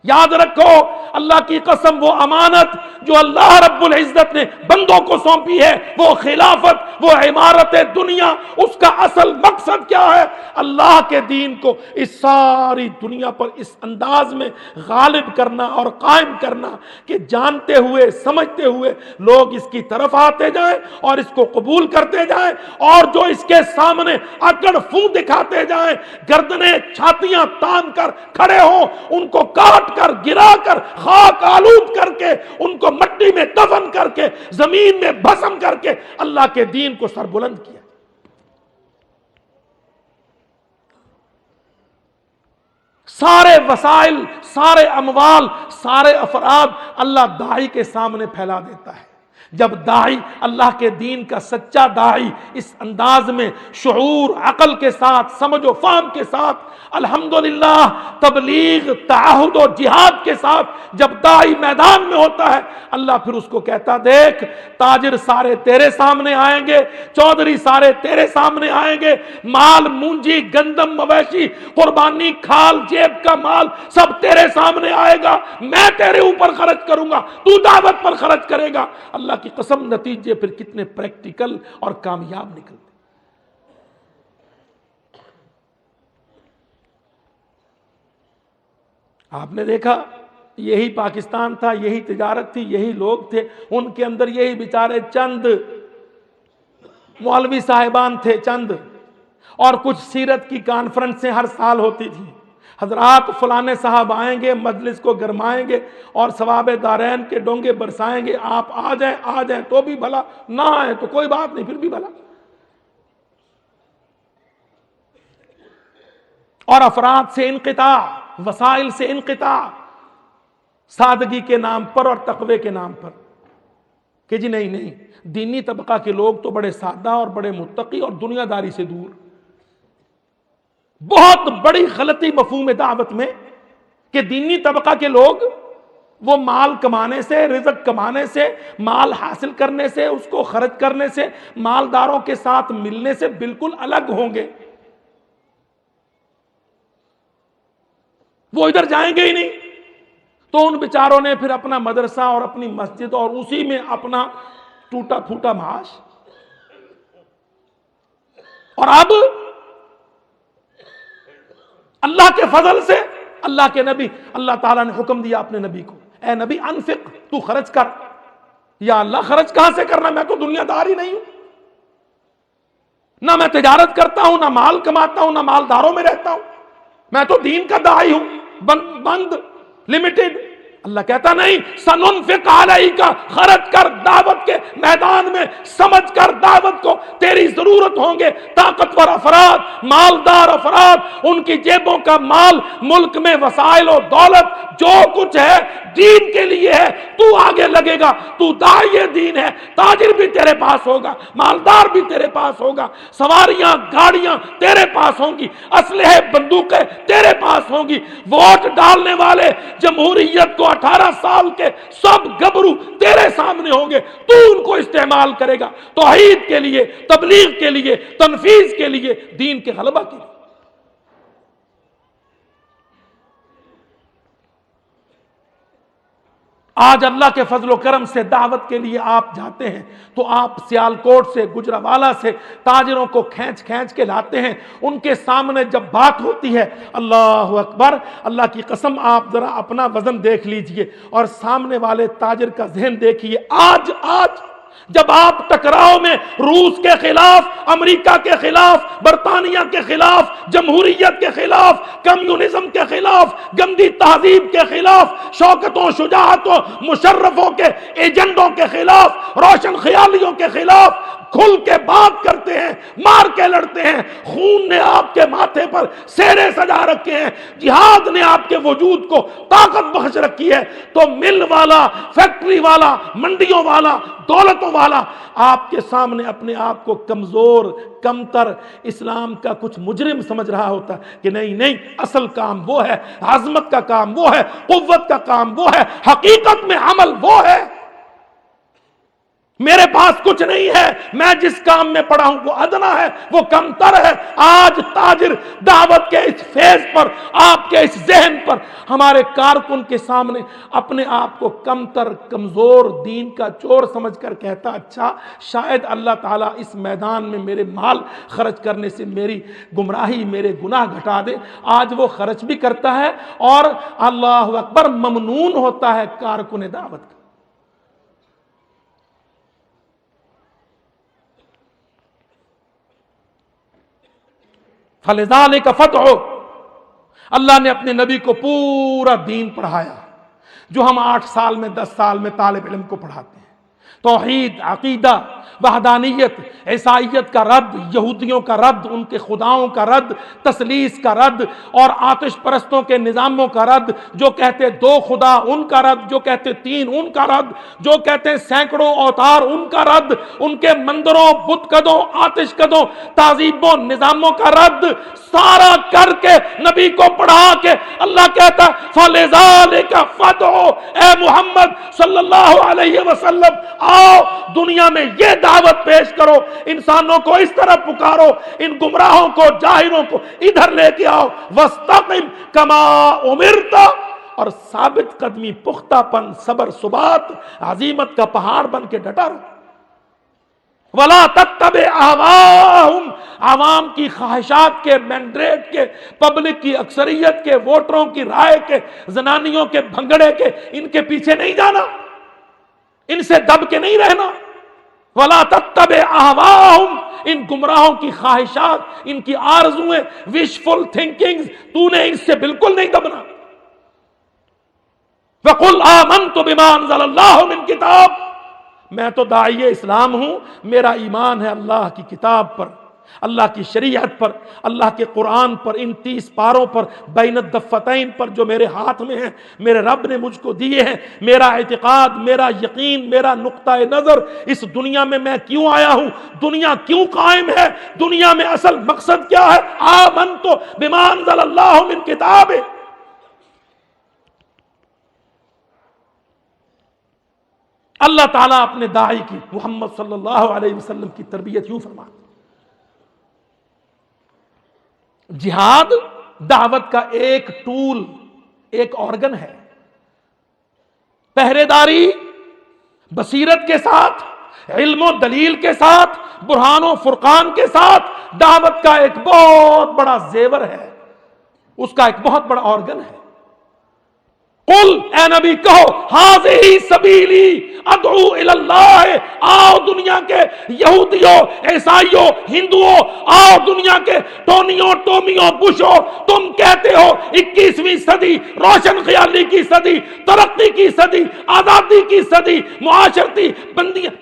یاد رکھو اللہ کی قسم، وہ امانت جو اللہ رب العزت نے بندوں کو سونپی ہے، وہ خلافت، وہ عمارت دنیا، اس کا اصل مقصد کیا ہے؟ اللہ کے دین کو اس ساری دنیا پر اس انداز میں غالب کرنا اور قائم کرنا کہ جانتے ہوئے، سمجھتے ہوئے لوگ اس کی طرف آتے جائیں اور اس کو قبول کرتے جائیں، اور جو اس کے سامنے اکڑ فو دکھاتے جائیں، گردنیں، چھاتیاں تان کر کھڑے ہوں، ان کو کاٹ کر، گرا کر، خاک آلود کر کے، ان کو مٹی میں دفن کر کے، زمین میں بھسم کر کے اللہ کے دین کو سر بلند کیا. سارے وسائل، سارے اموال، سارے افراد اللہ داعی کے سامنے پھیلا دیتا ہے. جب داعی، اللہ کے دین کا سچا داعی اس انداز میں شعور، عقل کے ساتھ، سمجھ و فہم کے ساتھ، الحمدللہ تبلیغ، تعہد و جہاد کے ساتھ جب داعی میدان میں ہوتا ہے، اللہ پھر اس کو کہتا دیکھ تاجر سارے تیرے سامنے آئیں گے، چودھری سارے تیرے سامنے آئیں گے، مال، مونجی، گندم، مویشی، قربانی، کھال، جیب کا مال سب تیرے سامنے آئے گا، میں تیرے اوپر خرچ کروں گا، تو دعوت پر خرچ کرے گا. اللہ کی قسم نتیجے پھر کتنے پریکٹیکل اور کامیاب نکلتے. آپ نے دیکھا یہی پاکستان تھا، یہی تجارت تھی، یہی لوگ تھے، ان کے اندر یہی بیچارے چند مولوی صاحبان تھے، چند، اور کچھ سیرت کی کانفرنسیں ہر سال ہوتی تھی، حضرات فلانے صاحب آئیں گے، مجلس کو گرمائیں گے اور ثواب دارین کے ڈونگے برسائیں گے، آپ آ جائیں تو بھی بھلا، نہ آئیں تو کوئی بات نہیں، پھر بھی بھلا۔ اور افراد سے انقطاع، وسائل سے انقطاع، سادگی کے نام پر اور تقوی کے نام پر، کہ جی نہیں دینی طبقہ کے لوگ تو بڑے سادہ اور بڑے متقی اور دنیا داری سے دور۔ بہت بڑی غلطی مفہوم دعوت میں کہ دینی طبقہ کے لوگ وہ مال کمانے سے، رزق کمانے سے، مال حاصل کرنے سے، اس کو خرچ کرنے سے، مالداروں کے ساتھ ملنے سے بالکل الگ ہوں گے، وہ ادھر جائیں گے ہی نہیں۔ تو ان بیچاروں نے پھر اپنا مدرسہ اور اپنی مسجد اور اسی میں اپنا ٹوٹا پھوٹا معاش، اور اب اللہ کے فضل سے اللہ کے نبی، اللہ تعالیٰ نے حکم دیا اپنے نبی کو، اے نبی انفق، تو خرچ کر۔ یا اللہ خرچ کہاں سے کرنا، میں تو دنیا دار ہی نہیں ہوں، نہ میں تجارت کرتا ہوں، نہ مال کماتا ہوں، نہ مالداروں میں رہتا ہوں، میں تو دین کا داعی ہوں، بند لمیٹڈ۔ اللہ کہتا نہیں، سننفق علیک، خرچ کر دعوت کے میدان میں، سمجھ کر دعوت کو تیری ضرورت ہوں گے طاقتور افراد، مالدار افراد، ان کی جیبوں کا مال، ملک میں وسائل و دولت جو کچھ ہے دین کے لیے ہے، تو آگے لگے گا، تو داعی دین ہے، تاجر بھی تیرے پاس ہوگا، مالدار بھی تیرے پاس ہوگا، سواریاں گاڑیاں تیرے پاس ہوں گی، اسلحے بندوقیں تیرے پاس ہوں گی، ووٹ ڈالنے والے جمہوریت کو 18 سال کے سب گبرو تیرے سامنے ہوں گے، تو ان کو استعمال کرے گا توحید کے لیے، تبلیغ کے لیے، تنفیذ کے لیے، دین کے غلبہ کے لیے۔ آج اللہ کے فضل و کرم سے دعوت کے لیے آپ جاتے ہیں تو آپ سیالکوٹ سے، گجرانوالہ سے تاجروں کو کھینچ کے لاتے ہیں، ان کے سامنے جب بات ہوتی ہے، اللہ اکبر، اللہ کی قسم آپ ذرا اپنا وزن دیکھ لیجئے اور سامنے والے تاجر کا ذہن دیکھیے۔ آج جب آپ ٹکراؤ میں روس کے خلاف، امریکہ کے خلاف، برطانیہ کے خلاف، جمہوریت کے خلاف، کمیونزم کے خلاف، گندی تہذیب کے خلاف، شوکتوں، شجاعتوں، مشرفوں کے ایجنڈوں کے خلاف، روشن خیالیوں کے خلاف کھل کے بات کرتے ہیں، مار کے لڑتے ہیں، خون نے آپ کے ماتھے پر سیرے سجا رکھے ہیں، جہاد نے آپ کے وجود کو طاقت بخش رکھی ہے، تو مل والا، فیکٹری والا، منڈیوں والا، دولتوں والا آپ کے سامنے اپنے آپ کو کمزور، کمتر، اسلام کا کچھ مجرم سمجھ رہا ہوتا ہے کہ نہیں، اصل کام وہ ہے، عظمت کا کام وہ ہے، قوت کا کام وہ ہے، حقیقت میں عمل وہ ہے۔ میرے پاس کچھ نہیں ہے، میں جس کام میں پڑا ہوں وہ ادنا ہے، وہ کمتر ہے۔ آج تاجر دعوت کے اس فیض پر، آپ کے اس ذہن پر، ہمارے کارکن کے سامنے اپنے آپ کو کمتر، کمزور، دین کا چور سمجھ کر کہتا، اچھا شاید اللہ تعالیٰ اس میدان میں میرے مال خرچ کرنے سے میری گمراہی، میرے گناہ گھٹا دے۔ آج وہ خرچ بھی کرتا ہے اور اللہ اکبر ممنون ہوتا ہے کارکن دعوت کا۔ فَلِذَلِكَ فَادْعُ، اللہ نے اپنے نبی کو پورا دین پڑھایا جو ہم 8 سال میں، 10 سال میں طالب علم کو پڑھاتے ہیں۔ توحید، عقیدہ، وحدانیت، عیسائیت کا رد، یہودیوں کا رد، ان کے خداؤں کا رد، تثلیث کا رد، اور آتش پرستوں کے نظاموں کا رد، جو کہتے 2 خدا ان کا رد، جو کہتے 3 ان کا رد، جو کہتے سینکڑوں اوتار ان کا رد، ان کے مندروں، بت قدوں، آتش قدوں، تہذیبوں، نظاموں کا رد، سارا کر کے نبی کو پڑھا کے اللہ کہتا فَلِذَلِكَ فَادْعُ، اے محمد صلی اللہ علیہ وسلم آؤ دنیا میں یہ دعوت پیش کرو، انسانوں کو اس طرح پکارو، ان گمراہوں کو، جاہلوں کو ادھر لے کے آؤ، وَاسْتَقِمْ كَمَا أُمِرْتَ، اور ثابت قدمی، پختہ پن، صبر، ثبات، عزیمت کا پہاڑ بن کے ڈٹا رہو۔ وَلَا تَتَّبِعْ أَهْوَاءَهُمْ، عوام کی خواہشات کے، مینڈیٹ کے، پبلک کی اکثریت کے، ووٹروں کی رائے کے، زنانیوں کے بھنگڑے کے، ان کے پیچھے نہیں جانا، ان سے دب کے نہیں رہنا۔ ولا تتبع اہواہم، ان گمراہوں کی خواہشات، ان کی آرزویں، وشفل تھنکنگز، تو نے ان سے بالکل نہیں دبنا۔ وَقُلْ آمَنْتُ بِمَا أَنزَلَ اللَّهُ مِنْ کتاب، میں تو داعی اسلام ہوں، میرا ایمان ہے اللہ کی کتاب پر، اللہ کی شریعت پر، اللہ کے قرآن پر، ان 30 پاروں پر، بین الدفتین پر جو میرے ہاتھ میں ہیں، میرے رب نے مجھ کو دیے ہیں۔ میرا اعتقاد، میرا یقین، میرا نقطہ نظر، اس دنیا میں کیوں آیا ہوں، دنیا کیوں قائم ہے، دنیا میں اصل مقصد کیا ہے۔ آمنت بما انزل اللہ من کتاب۔ اللہ تعالیٰ اپنے داعی کی، محمد صلی اللہ علیہ وسلم کی تربیت یوں فرماتا، جہاد دعوت کا ایک ٹول، ایک آرگن ہے۔ پہرے داری بصیرت کے ساتھ، علم و دلیل کے ساتھ، برہان و فرقان کے ساتھ دعوت کا ایک بہت بڑا زیور ہے، اس کا ایک بہت بڑا آرگن ہے۔ قل، اے نبی کہو، ہذہ سبیلی ادعو الی اللہ، آؤ دنیا کے یہودیوں، عیسائیوں، ہندوؤں، آؤ دنیا کے ٹونیوں، ٹومیوں، بشوں، تم کہتے ہو 21ویں صدی، روشن خیالی کی صدی، ترقی کی صدی، آزادی کی صدی، معاشرتی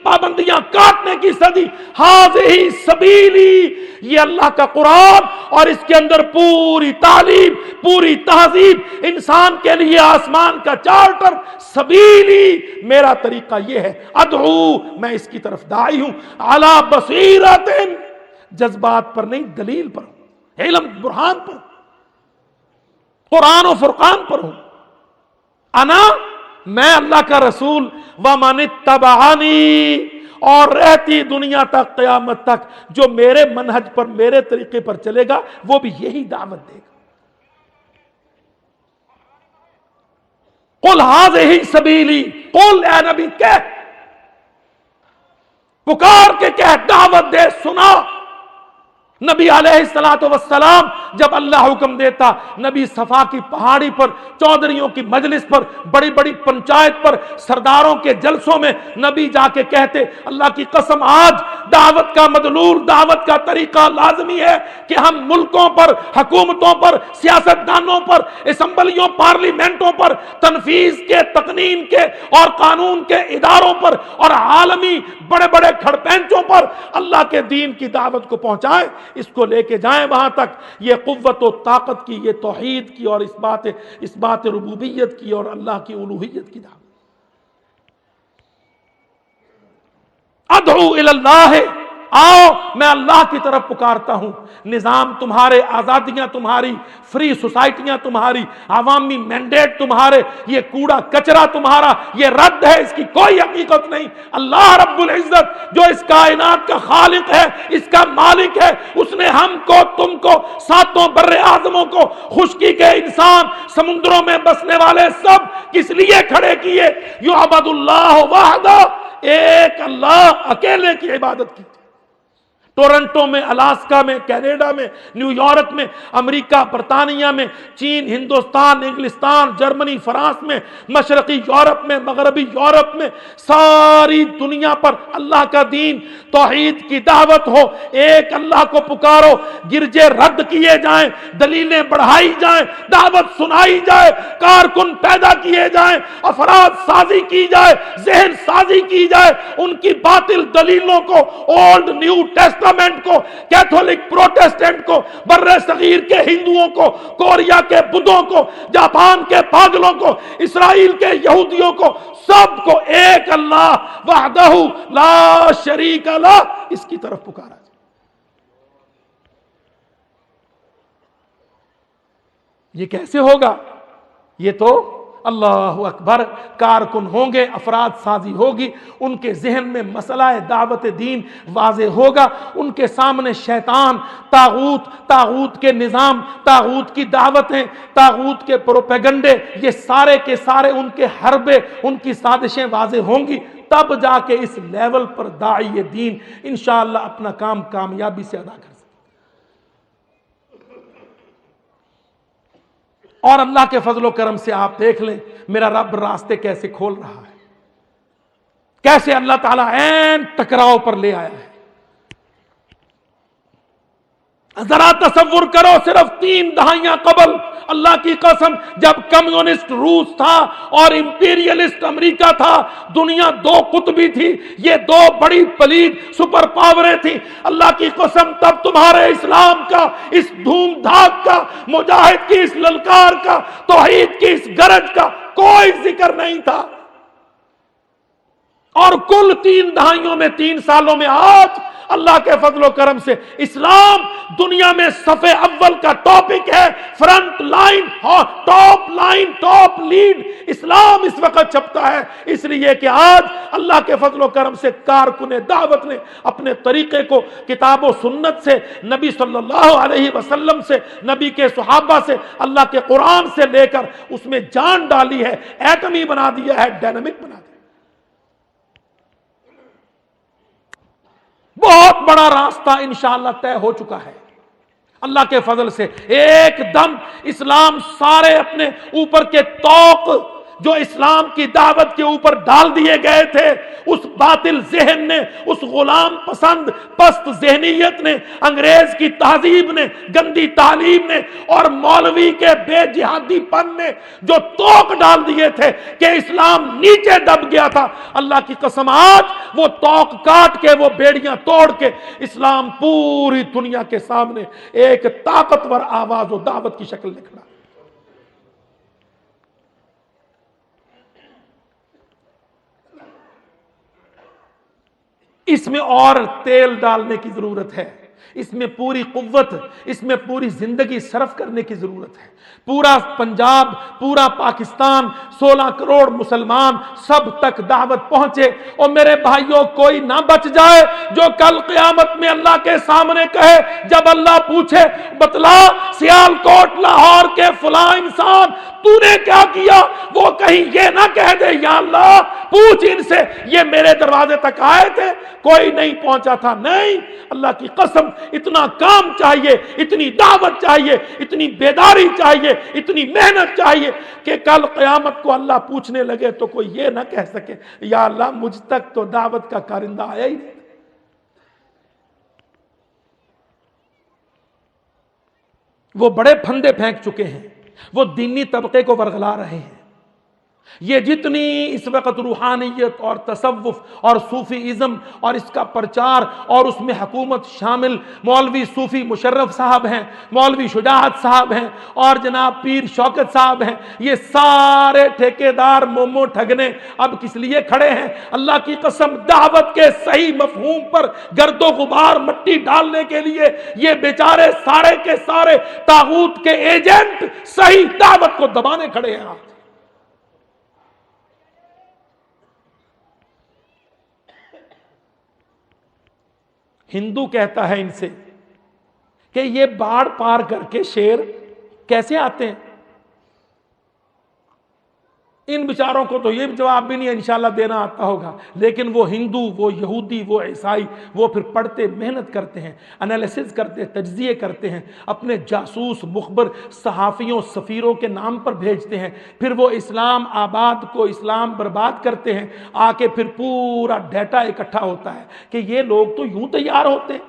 پابندیاں کاٹنے کی صدی۔ ہذہ سبیلی، یہ اللہ کا قرآن اور اس کے اندر پوری تعلیم، پوری تہذیب، انسان کے لیے آسمان کا چارٹر، سبیلی، میرا طریقہ یہ ہے، ادعو، میں اس کی طرف داعی ہوں، علی بصیرت، جذبات پر نہیں، دلیل پر ہوں، علم برہان پر، قرآن و فرقان پر ہوں۔ انا، میں اللہ کا رسول، ومن اتبعنی، اور رہتی دنیا تک، قیامت تک جو میرے منہج پر، میرے طریقے پر چلے گا، وہ بھی یہی دعوت دے گا۔ قل ہذہ سبیلی، قل، اے نبی کہہ، پکار کے کہہ، دعوت دے، سنا۔ نبی علیہ السلام جب اللہ حکم دیتا، نبی صفا کی پہاڑی پر، چودھریوں کی مجلس پر، بڑی بڑی پنچایت پر، سرداروں کے جلسوں میں نبی جا کے کہتے، اللہ کی قسم آج دعوت کا مدلول، دعوت کا طریقہ لازمی ہے کہ ہم ملکوں پر، حکومتوں پر، سیاستدانوں پر، اسمبلیوں، پارلیمنٹوں پر، تنفیذ کے، تقنین کے اور قانون کے اداروں پر اور عالمی بڑے بڑے کھڑ پینچوں پر اللہ کے دین کی دعوت کو پہنچائیں، اس کو لے کے جائیں وہاں تک۔ یہ قوت و طاقت کی، یہ توحید کی اور اس بات ربوبیت کی اور اللہ کی الوہیت کی دعوت۔ ادعو الی اللہ، آؤ میں اللہ کی طرف پکارتا ہوں۔ نظام تمہارے، آزادیاں تمہاری، فری سوسائٹیاں تمہاری، عوامی مینڈیٹ تمہارے، یہ کوڑا کچرا تمہارا، یہ رد ہے، اس کی کوئی حقیقت نہیں۔ اللہ رب العزت جو اس کائنات کا خالق ہے، اس کا مالک ہے، اس نے ہم کو، تم کو، ساتوں بر اعظموں کو، خشکی کے انسان، سمندروں میں بسنے والے سب کس لیے کھڑے کیے؟ یعبد اللہ وحدہ، ایک اللہ اکیلے کی عبادت کی۔ ٹورنٹو میں، الاسکا میں، کینیڈا میں، نیو یارک میں، امریکہ، برطانیہ میں، چین، ہندوستان، انگلستان، جرمنی، فرانس میں، مشرقی یورپ میں، مغربی یورپ میں، ساری دنیا پر اللہ کا دین، توحید کی دعوت ہو، ایک اللہ کو پکارو، گرجے رد کیے جائیں، دلیلیں بڑھائی جائیں، دعوت سنائی جائے، کارکن پیدا کیے جائیں، افراد سازی کی جائے، ذہن سازی کی جائے، ان کی باطل دلیلوں کو، اولڈ نیو ٹیسٹمنٹ کو، کیتھولک پروٹسٹنٹ کو، بر صغیر کے ہندوؤں کو، کوریا کے بدھوں کو، جاپان کے پاگلوں کو، اسرائیل کے یہودیوں کو، سب کو ایک اللہ وحدہ لا شریک لہ، اس کی طرف پکارا جائے۔ یہ کیسے ہوگا؟ یہ تو اللہ اکبر، کارکن ہوں گے، افراد سازی ہوگی، ان کے ذہن میں مسئلہ دعوت دین واضح ہوگا، ان کے سامنے شیطان، طاغوت کے نظام، طاغوت کی دعوتیں، طاغوت کے پروپیگنڈے، یہ سارے کے سارے ان کے حربے، ان کی سازشیں واضح ہوں گی، تب جا کے اس لیول پر داعی دین انشاءاللہ اپنا کام کامیابی سے ادا کر سکے۔ اور اللہ کے فضل و کرم سے آپ دیکھ لیں میرا رب راستے کیسے کھول رہا ہے، کیسے اللہ تعالیٰ عین ٹکراؤ پر لے آیا ہے. ذرا تصور کرو، صرف 3 دہائیاں قبل، اللہ کی قسم، جب کمیونسٹ روس تھا اور امپیریلسٹ امریکہ تھا، دنیا 2 قطبی تھی، یہ 2 بڑی پلید سپر پاوریں تھیں، اللہ کی قسم تب تمہارے اسلام کا، اس دھوم دھاک کا، مجاہد کی اس للکار کا، توحید کی اس گرج کا کوئی ذکر نہیں تھا. اور کل 3 دہائیوں میں، 3 سالوں میں آج اللہ کے فضل و کرم سے اسلام دنیا میں صفحے اول کا ٹاپک ہے. Front line, top line, top lead اسلام اس وقت چھپتا ہے، اس لیے کہ آج اللہ کے فضل و کرم سے کارکن دعوت نے اپنے طریقے کو کتاب و سنت سے، نبی صلی اللہ علیہ وسلم سے، نبی کے صحابہ سے، اللہ کے قرآن سے لے کر اس میں جان ڈالی ہے، ایٹمی بنا دیا ہے، ڈائنامک بنا دیا. بہت بڑا راستہ انشاءاللہ طے ہو چکا ہے اللہ کے فضل سے. ایک دم اسلام سارے اپنے اوپر کے طوق جو اسلام کی دعوت کے اوپر ڈال دیے گئے تھے، اس باطل ذہن نے، اس غلام پسند پست ذہنیت نے، انگریز کی تہذیب نے، گندی تعلیم نے اور مولوی کے بے جہادی پن نے جو توق ڈال دیے تھے کہ اسلام نیچے دب گیا تھا، اللہ کی قسم آج وہ توق کاٹ کے، وہ بیڑیاں توڑ کے اسلام پوری دنیا کے سامنے ایک طاقتور آواز و دعوت کی شکل میں کھڑا. اس میں اور تیل ڈالنے کی ضرورت ہے، اس میں پوری قوت، اس میں پوری زندگی صرف کرنے کی ضرورت ہے. پورا پنجاب، پورا پاکستان، 16 کروڑ مسلمان، سب تک دعوت پہنچے. اور میرے بھائیوں، کوئی نہ بچ جائے جو کل قیامت میں اللہ کے سامنے کہے، جب اللہ پوچھے بتلا سیال کوٹ لاہور کے فلاں انسان تو نے کیا کیا، وہ کہیں یہ نہ کہہ دے یا اللہ پوچھ ان سے، یہ میرے دروازے تک آئے تھے، کوئی نہیں پہنچا تھا. نہیں، اللہ کی قسم اتنا کام چاہیے، اتنی دعوت چاہیے، اتنی بیداری چاہیے، اتنی محنت چاہیے کہ کل قیامت کو اللہ پوچھنے لگے تو کوئی یہ نہ کہہ سکے یا اللہ مجھ تک تو دعوت کا کارندہ آیا ہی نہیں. وہ بڑے پھندے پھینک چکے ہیں، وہ دینی طبقے کو ورغلا رہے ہیں. یہ جتنی اس وقت روحانیت اور تصوف اور صوفیزم اور اس کا پرچار اور اس میں حکومت شامل، مولوی صوفی مشرف صاحب ہیں، مولوی شجاعت صاحب ہیں اور جناب پیر شوکت صاحب ہیں، یہ سارے ٹھیکیدار مومو ٹھگنے اب کس لیے کھڑے ہیں؟ اللہ کی قسم دعوت کے صحیح مفہوم پر گرد و غبار مٹی ڈالنے کے لیے یہ بیچارے سارے کے سارے طاغوت کے ایجنٹ صحیح دعوت کو دبانے کھڑے ہیں. ہندو کہتا ہے ان سے کہ یہ باڑ پار کر کے شیر کیسے آتے ہیں؟ ان بیچاروں کو تو یہ جواب بھی نہیں انشاءاللہ دینا آتا ہوگا، لیکن وہ ہندو، وہ یہودی، وہ عیسائی، وہ پھر پڑھتے، محنت کرتے ہیں، انالیسز کرتے، تجزیے کرتے ہیں، اپنے جاسوس مخبر صحافیوں سفیروں کے نام پر بھیجتے ہیں، پھر وہ اسلام آباد کو اسلام برباد کرتے ہیں. آ کے پھر پورا ڈیٹا اکٹھا ہوتا ہے کہ یہ لوگ تو یوں تیار ہوتے ہیں.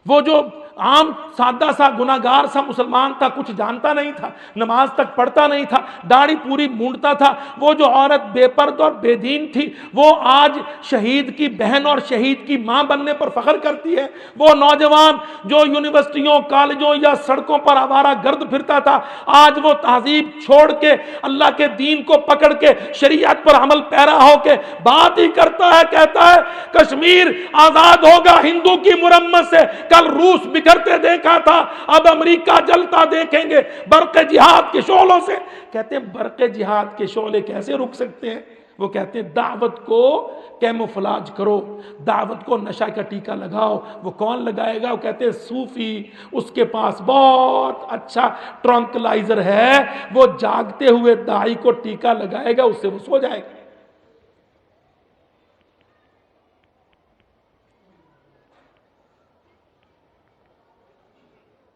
وہ جو عام سادہ سا گناہگار سا مسلمان تھا، کچھ جانتا نہیں تھا، نماز تک پڑھتا نہیں تھا، داڑھی پوری مونڈتا تھا، وہ جو عورت بے پرد اور بے دین تھی وہ آج شہید کی بہن اور شہید کی ماں بننے پر فخر کرتی ہے. وہ نوجوان جو یونیورسٹیوں، کالجوں یا سڑکوں پر آوارہ گرد پھرتا تھا، آج وہ تہذیب چھوڑ کے اللہ کے دین کو پکڑ کے شریعت پر عمل پیرا ہو کے بات ہی کرتا ہے، کہتا ہے کشمیر آزاد ہوگا ہندو کی مرمت سے. کل روس بکھرتے دیکھا تھا، اب امریکہ جلتا دیکھیں گے برق جہاد کے شعلوں سے. کہتے ہیں برق جہاد کے شعلے کیسے رک سکتے ہیں؟ وہ کہتے ہیں دعوت کو کیموفلاج کرو، دعوت کو نشہ کا ٹیکہ لگاؤ. وہ کون لگائے گا؟ وہ کہتے ہیں صوفی، اس کے پاس بہت اچھا ٹرانکلائزر ہے، وہ جاگتے ہوئے داعی کو ٹیکہ لگائے گا، اس سے وہ سو جائے گا.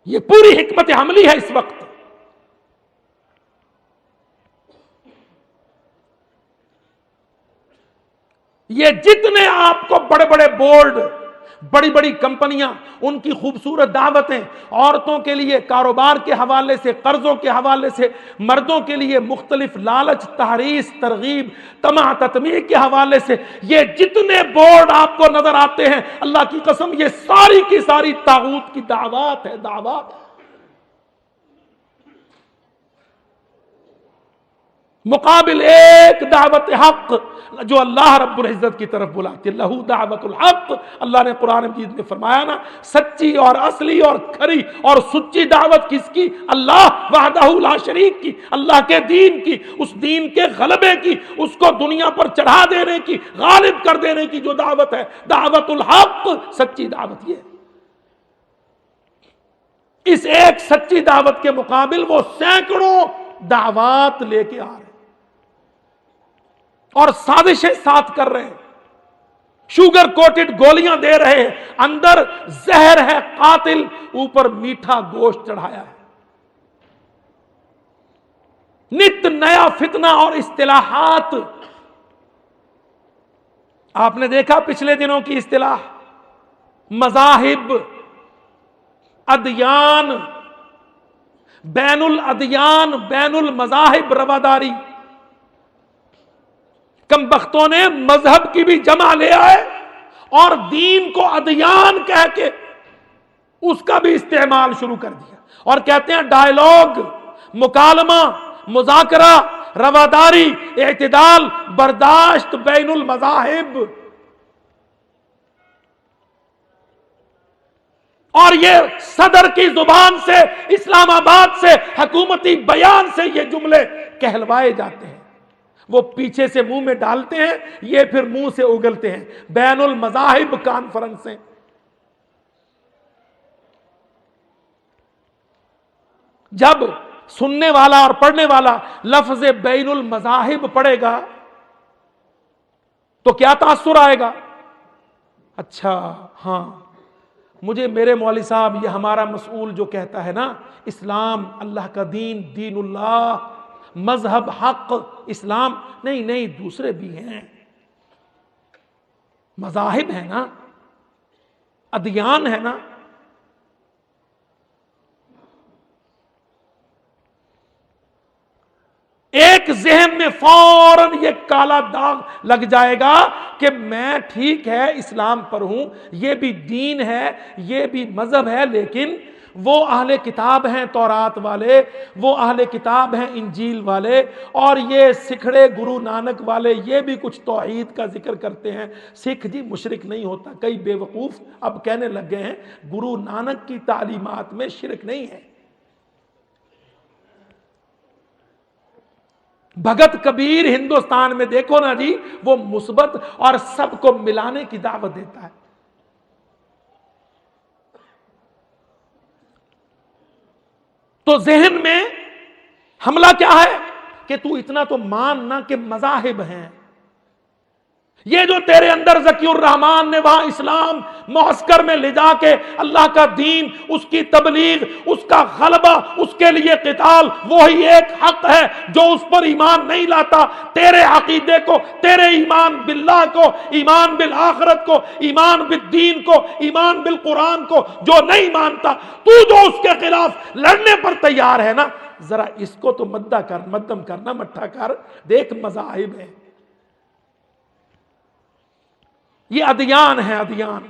یہ پوری حکمت عملی ہے اس وقت. یہ جتنے آپ کو بڑے بڑے بورڈ، بڑی بڑی کمپنیاں، ان کی خوبصورت دعوتیں، عورتوں کے لیے کاروبار کے حوالے سے، قرضوں کے حوالے سے، مردوں کے لیے مختلف لالچ، تحریص، ترغیب، طمع، تطمیع کے حوالے سے، یہ جتنے بورڈ آپ کو نظر آتے ہیں، اللہ کی قسم یہ ساری کی ساری طاغوت کی دعوات ہے، دعوات۔ مقابل ایک دعوت حق جو اللہ رب العزت کی طرف بلاتی ہے، لہو دعوت الحق۔ اللہ نے قرآن مجید میں فرمایا نا، سچی اور اصلی اور کھری اور سچی دعوت کس کی؟ اللہ وحدہ لا شریک کی، اللہ کے دین کی، اس دین کے غلبے کی، اس کو دنیا پر چڑھا دینے کی، غالب کر دینے کی جو دعوت ہے، دعوت الحق، سچی دعوت یہ ہے۔ اس ایک سچی دعوت کے مقابل وہ سینکڑوں دعوات لے کے آ رہے ہیں اور سازشیں ساتھ کر رہے ہیں، شوگر کوٹڈ گولیاں دے رہے ہیں، اندر زہر ہے قاتل، اوپر میٹھا گوشت چڑھایا ہے۔ نت نیا فتنہ اور اصطلاحات۔ آپ نے دیکھا پچھلے دنوں کی اصطلاح، مذاہب، ادیان، بین الادیان، بین المذاہب رواداری۔ کم بختوں نے مذہب کی بھی جمع لے آئے اور دین کو ادیان کہہ کے اس کا بھی استعمال شروع کر دیا، اور کہتے ہیں ڈائیلاگ، مکالمہ، مذاکرہ، رواداری، اعتدال، برداشت بین المذاہب۔ اور یہ صدر کی زبان سے، اسلام آباد سے، حکومتی بیان سے یہ جملے کہلوائے جاتے ہیں، وہ پیچھے سے منہ میں ڈالتے ہیں، یہ پھر منہ سے اگلتے ہیں۔ بین المذاہب کانفرنسیں۔ جب سننے والا اور پڑھنے والا لفظ بین المذاہب پڑھے گا تو کیا تاثر آئے گا؟ اچھا ہاں، مجھے میرے مولوی صاحب یہ ہمارا مسئول جو کہتا ہے نا، اسلام اللہ کا دین، دین اللہ، مذہب حق اسلام، نہیں نہیں، دوسرے بھی ہیں، مذاہب ہے نا، ادیان ہے نا۔ ایک ذہن میں فوراً یہ کالا داغ لگ جائے گا کہ میں ٹھیک ہے اسلام پر ہوں، یہ بھی دین ہے، یہ بھی مذہب ہے، لیکن وہ اہل کتاب ہیں تورات والے، وہ اہل کتاب ہیں انجیل والے، اور یہ سکھڑے گرو نانک والے یہ بھی کچھ توحید کا ذکر کرتے ہیں۔ سکھ جی مشرک نہیں ہوتا، کئی بے وقوف اب کہنے لگ گئے ہیں گرو نانک کی تعلیمات میں شرک نہیں ہے۔ بھگت کبیر ہندوستان میں دیکھو نا جی، وہ مثبت اور سب کو ملانے کی دعوت دیتا ہے۔ تو ذہن میں حملہ کیا ہے کہ تو اتنا تو ماننا کہ مذاہب ہیں۔ یہ جو تیرے اندر ذکی الرحمان نے وہاں اسلام معسکر میں لے جا کے اللہ کا دین، اس کی تبلیغ، اس کا غلبہ، اس کے لیے قتال، وہی ایک حق ہے۔ جو اس پر ایمان نہیں لاتا، تیرے عقیدے کو، تیرے ایمان باللہ کو، ایمان بالآخرت کو، ایمان بالدین کو، ایمان بالقرآن کو جو نہیں مانتا، تو جو اس کے خلاف لڑنے پر تیار ہے نا، ذرا اس کو تو مدم کرنا، مٹھا کر دیکھ، مذاہب ہے، یہ ادیان ہے، ادیان۔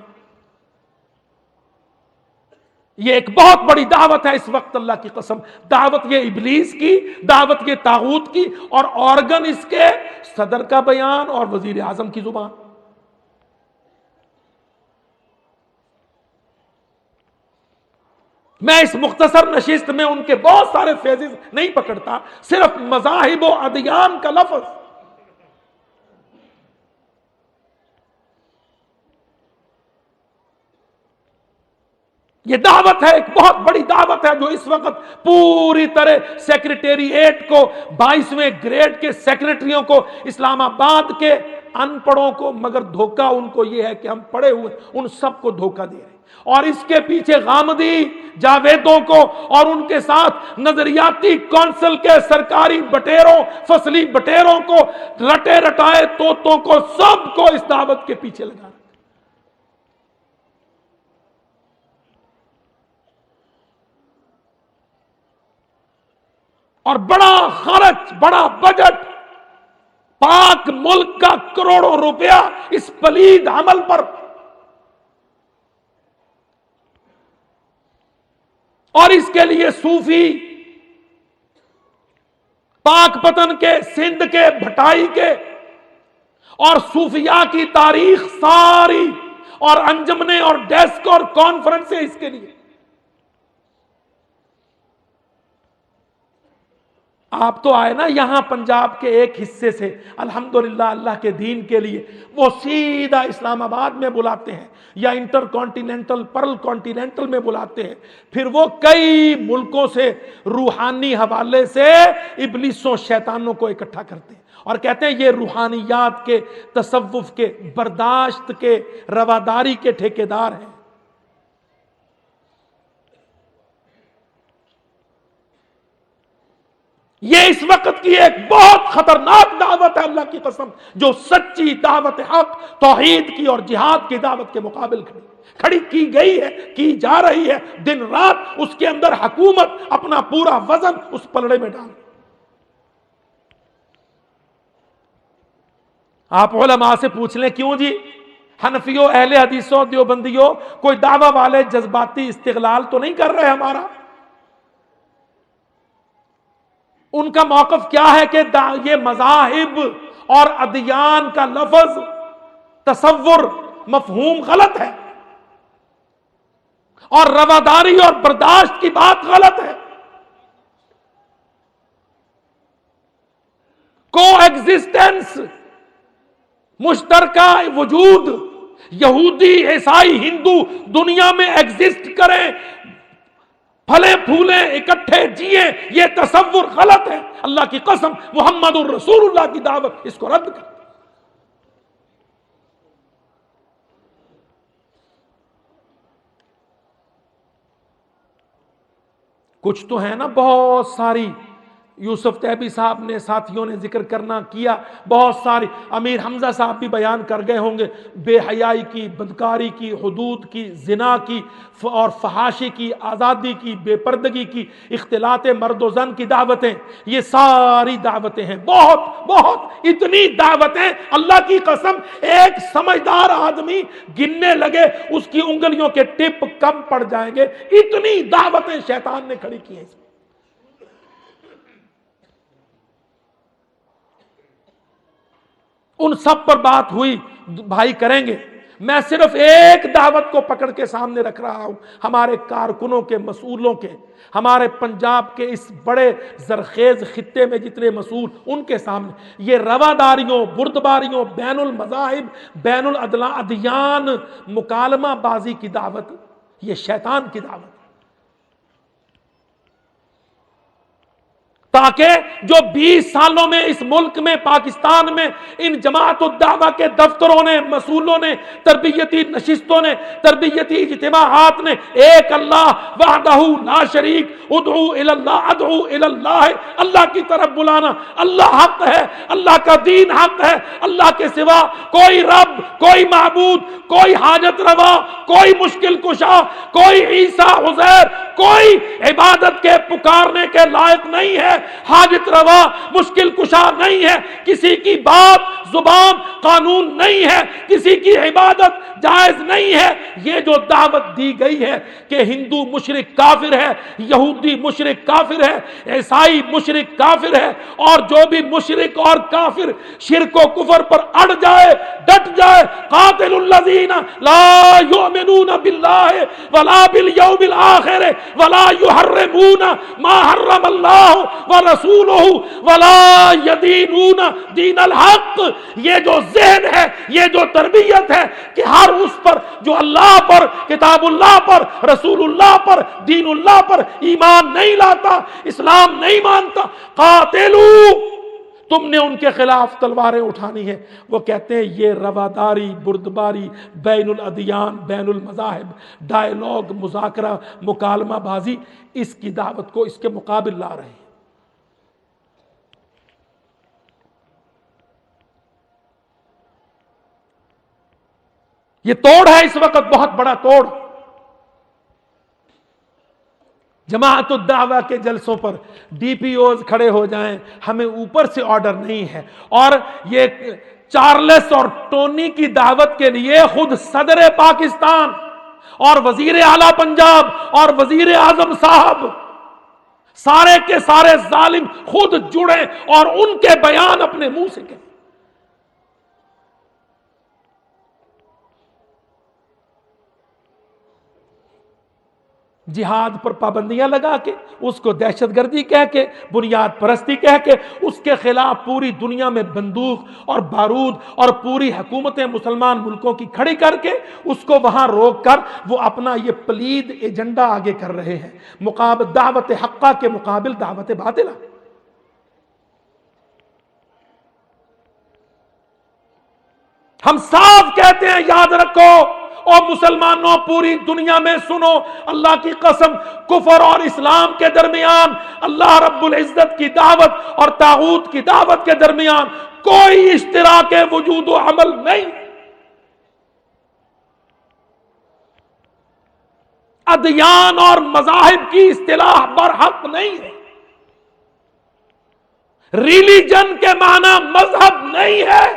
یہ ایک بہت بڑی دعوت ہے اس وقت، اللہ کی قسم، دعوت یہ ابلیس کی، دعوت یہ طاغوت کی، اور آرگن اس کے صدر کا بیان اور وزیر اعظم کی زبان۔ میں اس مختصر نشست میں ان کے بہت سارے فیزز نہیں پکڑتا، صرف مذاہب و ادیان کا لفظ۔ یہ دعوت ہے، ایک بہت بڑی دعوت ہے جو اس وقت پوری طرح سیکریٹریٹ کو، 22ویں گریڈ کے سیکریٹریوں کو، اسلام آباد کے ان پڑھوں کو، مگر دھوکہ ان کو یہ ہے کہ ہم پڑھے ہوئے ان سب کو دھوکہ دے رہے ہیں، اور اس کے پیچھے غامدی جاویدوں کو اور ان کے ساتھ نظریاتی کونسل کے سرکاری بٹیروں، فصلی بٹیروں کو، رٹے رٹائے طوطوں کو، سب کو اس دعوت کے پیچھے لگا رہے ہیں۔ اور بڑا خرچ، بڑا بجٹ پاک ملک کا کروڑوں روپیہ اس پلید عمل پر، اور اس کے لیے صوفی پاک پتن کے، سندھ کے، بھٹائی کے اور صوفیاء کی تاریخ ساری، اور انجمنیں اور ڈیسک اور کانفرنسیں اس کے لیے۔ آپ تو آئے نا یہاں پنجاب کے ایک حصے سے، الحمدللہ اللہ کے دین کے لیے، وہ سیدھا اسلام آباد میں بلاتے ہیں یا انٹر کانٹیننٹل، پرل کانٹیننٹل میں بلاتے ہیں، پھر وہ کئی ملکوں سے روحانی حوالے سے ابلیسوں شیطانوں کو اکٹھا کرتے ہیں اور کہتے ہیں یہ روحانیات کے، تصوف کے، برداشت کے، رواداری کے ٹھیکیدار ہیں۔ یہ اس وقت کی ایک بہت خطرناک دعوت ہے، اللہ کی قسم، جو سچی دعوت حق، توحید کی اور جہاد کی دعوت کے مقابل کھڑی کی گئی ہے، کی جا رہی ہے، دن رات اس کے اندر حکومت اپنا پورا وزن اس پلڑے میں ڈال۔ آپ علماء سے پوچھ لیں، کیوں جی حنفیوں، اہل حدیثوں، دیوبندیوں، کوئی دعوی والے جذباتی استغلال تو نہیں کر رہے ہمارا؟ ان کا موقف کیا ہے کہ یہ مذاہب اور ادیان کا لفظ، تصور، مفہوم غلط ہے، اور رواداری اور برداشت کی بات غلط ہے۔ کو ایگزسٹنس، مشترکہ وجود، یہودی، عیسائی، ہندو دنیا میں ایگزسٹ کریں، پھلے پھولے اکٹھے جیے، یہ تصور غلط ہے۔ اللہ کی قسم محمد الرسول اللہ کی دعوت اس کو رد کر۔ کچھ تو ہے نا بہت ساری، یوسف تیبی صاحب نے، ساتھیوں نے ذکر کرنا کیا، بہت ساری، امیر حمزہ صاحب بھی بیان کر گئے ہوں گے، بے حیائی کی، بدکاری کی، حدود کی، زنا کی اور فحاشی کی، آزادی کی، بے پردگی کی، اختلاط مرد و زن کی دعوتیں، یہ ساری دعوتیں ہیں، بہت بہت، اتنی دعوتیں اللہ کی قسم ایک سمجھدار آدمی گننے لگے اس کی انگلیوں کے ٹپ کم پڑ جائیں گے، اتنی دعوتیں شیطان نے کھڑی کی ہیں۔ ان سب پر بات ہوئی، بھائی کریں گے، میں صرف ایک دعوت کو پکڑ کے سامنے رکھ رہا ہوں، ہمارے کارکنوں کے، مسئولوں کے، ہمارے پنجاب کے اس بڑے زرخیز خطے میں جتنے مسئول، ان کے سامنے یہ رواداریوں، بردباریوں، بین المذاہب، بین الادیان مکالمہ بازی کی دعوت، یہ شیطان کی دعوت، تاکہ جو 20 سالوں میں اس ملک میں، پاکستان میں، ان جماعت الدعوہ کے دفتروں نے، مسئولوں نے، تربیتی نشستوں نے، تربیتی اجتماعات نے، ایک اللہ وحدہ لا شریک، ادعو الی اللہ، ادعو الی اللہ، اللہ کی طرف بلانا، اللہ حق ہے، اللہ کا دین حق ہے، اللہ کے سوا کوئی رب، کوئی معبود، کوئی حاجت روا، کوئی مشکل کشا، کوئی عیسیٰ، عزیر، کوئی عبادت کے، پکارنے کے لائق نہیں ہے، حاجت روا، مشکل کشا نہیں ہے، کسی کی بات، زبان، قانون نہیں ہے، کسی کی عبادت جائز نہیں ہے۔ یہ جو دعوت دی گئی ہے کہ ہندو مشرک کافر ہے، یہودی مشرک کافر ہے، عیسائی مشرک کافر ہے، اور جو بھی مشرک اور کافر شرک و کفر پر اڑ جائے، ڈٹ جائے، قاتل الذین لا یؤمنون باللہ ولا بالیوم الآخر ولا یحرمون ما حرم اللہ ورسولہ ولا یدینون دین الحق۔ یہ جو ذہن ہے، یہ جو تربیت ہے کہ ہر اس پر جو اللہ پر، کتاب اللہ پر، رسول اللہ پر، دین اللہ پر ایمان نہیں لاتا، اسلام نہیں مانتا، قاتلو، تم نے ان کے خلاف تلواریں اٹھانی ہیں۔ وہ کہتے ہیں یہ رواداری، بردباری، بین الادیان، بین المذاہب، ڈائیلاگ، مذاکرہ، مکالمہ بازی، اس کی دعوت کو اس کے مقابل لا رہے ہیں۔ یہ توڑ ہے اس وقت، بہت بڑا توڑ۔ جماعت الدعوہ کے جلسوں پر ڈی پی اوز کھڑے ہو جائیں، ہمیں اوپر سے آرڈر نہیں ہے، اور یہ چارلس اور ٹونی کی دعوت کے لیے خود صدر پاکستان اور وزیر اعلیٰ پنجاب اور وزیر اعظم صاحب سارے کے سارے ظالم خود جڑے اور ان کے بیان اپنے منہ سے کہیں۔ جہاد پر پابندیاں لگا کے، اس کو دہشت گردی کہہ کے، بنیاد پرستی کہہ کے، اس کے خلاف پوری دنیا میں بندوق اور بارود اور پوری حکومتیں مسلمان ملکوں کی کھڑی کر کے اس کو وہاں روک کر وہ اپنا یہ پلید ایجنڈا آگے کر رہے ہیں، مقابل دعوت حقہ کے مقابل دعوت باطلہ۔ ہم صاف کہتے ہیں، یاد رکھو اور مسلمانوں پوری دنیا میں سنو، اللہ کی قسم کفر اور اسلام کے درمیان، اللہ رب العزت کی دعوت اور طاغوت کی دعوت کے درمیان کوئی اشتراک وجود و عمل نہیں۔ ادیان اور مذاہب کی اصطلاح برحق نہیں ہے۔ ریلیجن کے معنی مذہب نہیں ہے۔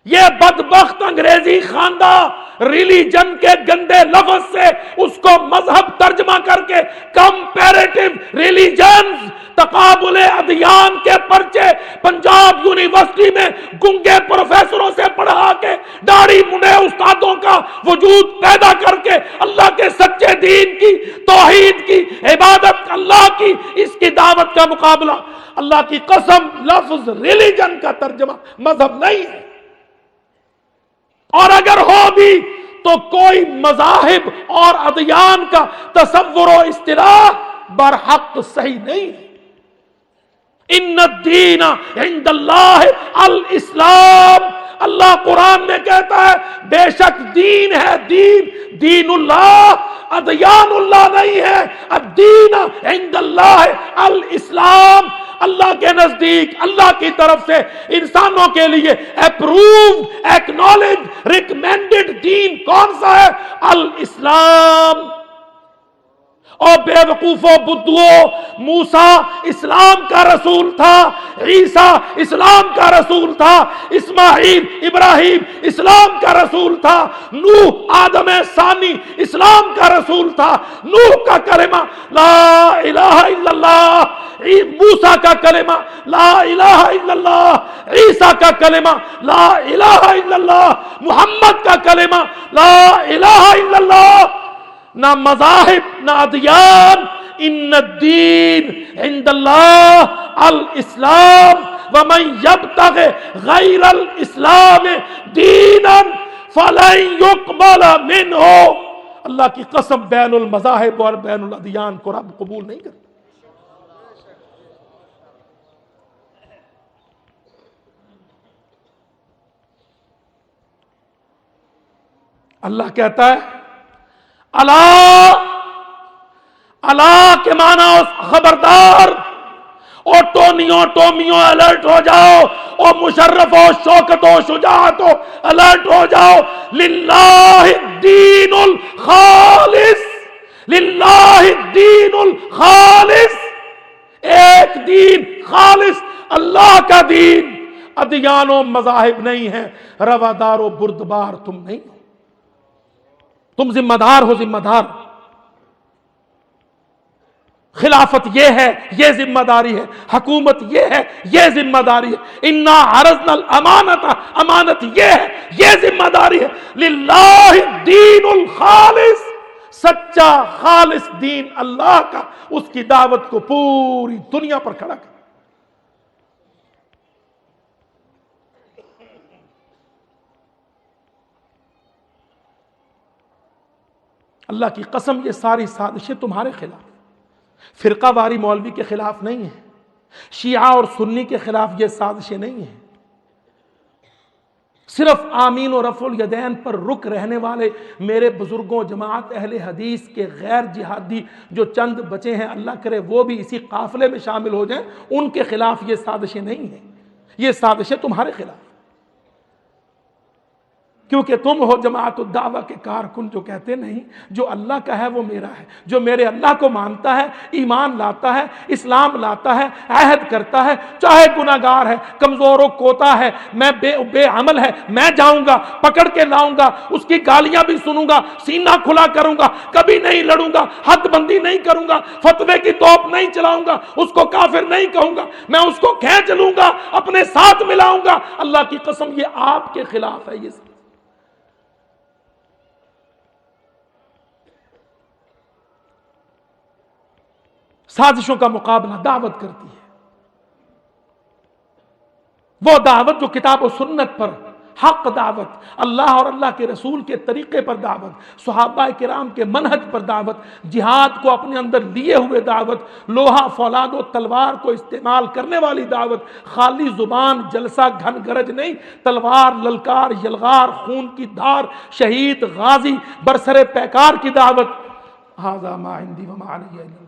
یہ بدبخت انگریزی خاندہ ریلیجن کے گندے لفظ سے اس کو مذہب ترجمہ کر کے کمپیریٹو ریلیجنز، تقابل ادیان کے پرچے پنجاب یونیورسٹی میں گنگے پروفیسروں سے پڑھا کے داڑھی منڈے استادوں کا وجود پیدا کر کے اللہ کے سچے دین کی، توحید کی، عبادت اللہ کی، اس کی دعوت کا مقابلہ، اللہ کی قسم لفظ ریلیجن کا ترجمہ مذہب نہیں ہے۔ اور اگر ہو بھی تو کوئی مذاہب اور ادیان کا تصور و اصطلاح برحق صحیح نہیں ہے۔ ان الدین عند اللہ الاسلام، اللہ قرآن میں کہتا ہے بے شک دین ہے، دین اللہ، ادیان اللہ نہیں ہے، الدین عند اللہ الاسلام۔ اللہ کے نزدیک، اللہ کی طرف سے انسانوں کے لیے اپروو، ایکنالج، ریکمینڈڈ دین کون سا ہے؟ الاسلام۔ اور بے وقوفو بدھو، موسیٰ اسلام کا رسول تھا، عیسیٰ اسلام کا رسول تھا، اسماعیل ابراہیم اسلام کا رسول تھا، نوح آدم ثانی اسلام کا رسول تھا۔ نوح کا کلمہ لا الہ الا اللہ، موسیٰ کا کلمہ لا الہ الا اللہ، عیسیٰ کا کلمہ لا الہ الا اللہ، محمد کا کلمہ لا الہ الا اللہ۔ نہ مذاہب نہ ادیان، ان الدین عند اللہ الاسلام ومن یبتغ غیر الاسلام دینا فلن یقبل منہ۔ اللہ کی قسم بین المذاہب اور بین الادیان کو رب قبول نہیں کرتا۔ اللہ کہتا ہے اللہ کے معنی خبردار، اور ٹومیوں الرٹ ہو جاؤ، اور مشرف و شوکت و شجاعت و الرٹ ہو جاؤ۔ للہ الدین الخالص، للہ الدین الخالص، ایک دین خالص، اللہ کا دین۔ ادیان و مذاہب نہیں ہیں، روادار و بردبار تم نہیں ہو، تم ذمہ دار ہو، ذمہ دار۔ خلافت یہ ہے، یہ ذمہ داری ہے، حکومت یہ ہے، یہ ذمہ داری ہے۔ انا عرضنا الامانۃ، امانت یہ ہے، یہ ذمہ داری ہے۔ للہ الدین الخالص، سچا خالص دین اللہ کا، اس کی دعوت کو پوری دنیا پر کھڑا کر۔ اللہ کی قسم یہ ساری سازشیں تمہارے خلاف، فرقہ واری مولوی کے خلاف نہیں ہیں، شیعہ اور سنی کے خلاف یہ سازشیں نہیں ہیں. صرف آمین و رفع الیدین پر رک رہنے والے میرے بزرگوں جماعت اہل حدیث کے غیر جہادی جو چند بچے ہیں، اللہ کرے وہ بھی اسی قافلے میں شامل ہو جائیں، ان کے خلاف یہ سازشیں نہیں ہیں. یہ سازشیں تمہارے خلاف، کیونکہ تم ہو جماعت الدعوہ کے کارکن جو کہتے نہیں جو اللہ کا ہے وہ میرا ہے، جو میرے اللہ کو مانتا ہے، ایمان لاتا ہے، اسلام لاتا ہے، عہد کرتا ہے، چاہے گناہگار ہے، کمزور و کوتا ہے، میں بے عمل ہے، میں جاؤں گا پکڑ کے لاؤں گا، اس کی گالیاں بھی سنوں گا، سینہ کھلا کروں گا، کبھی نہیں لڑوں گا، حد بندی نہیں کروں گا، فتوے کی توپ نہیں چلاؤں گا، اس کو کافر نہیں کہوں گا، میں اس کو کھینچ لوں گا، اپنے ساتھ ملاؤں گا. اللہ کی قسم یہ آپ کے خلاف ہے. یہ سازشوں کا مقابلہ دعوت کرتی ہے، وہ دعوت جو کتاب و سنت پر، حق دعوت، اللہ اور اللہ کے رسول کے طریقے پر دعوت، صحابہ کرام کے منہج پر دعوت، جہاد کو اپنے اندر لیے ہوئے دعوت، لوہا فولاد و تلوار کو استعمال کرنے والی دعوت، خالی زبان جلسہ گھن گرج نہیں، تلوار للکار یلغار خون کی دھار شہید غازی برسر پیکار کی دعوت. ھذا ما عندی وما علی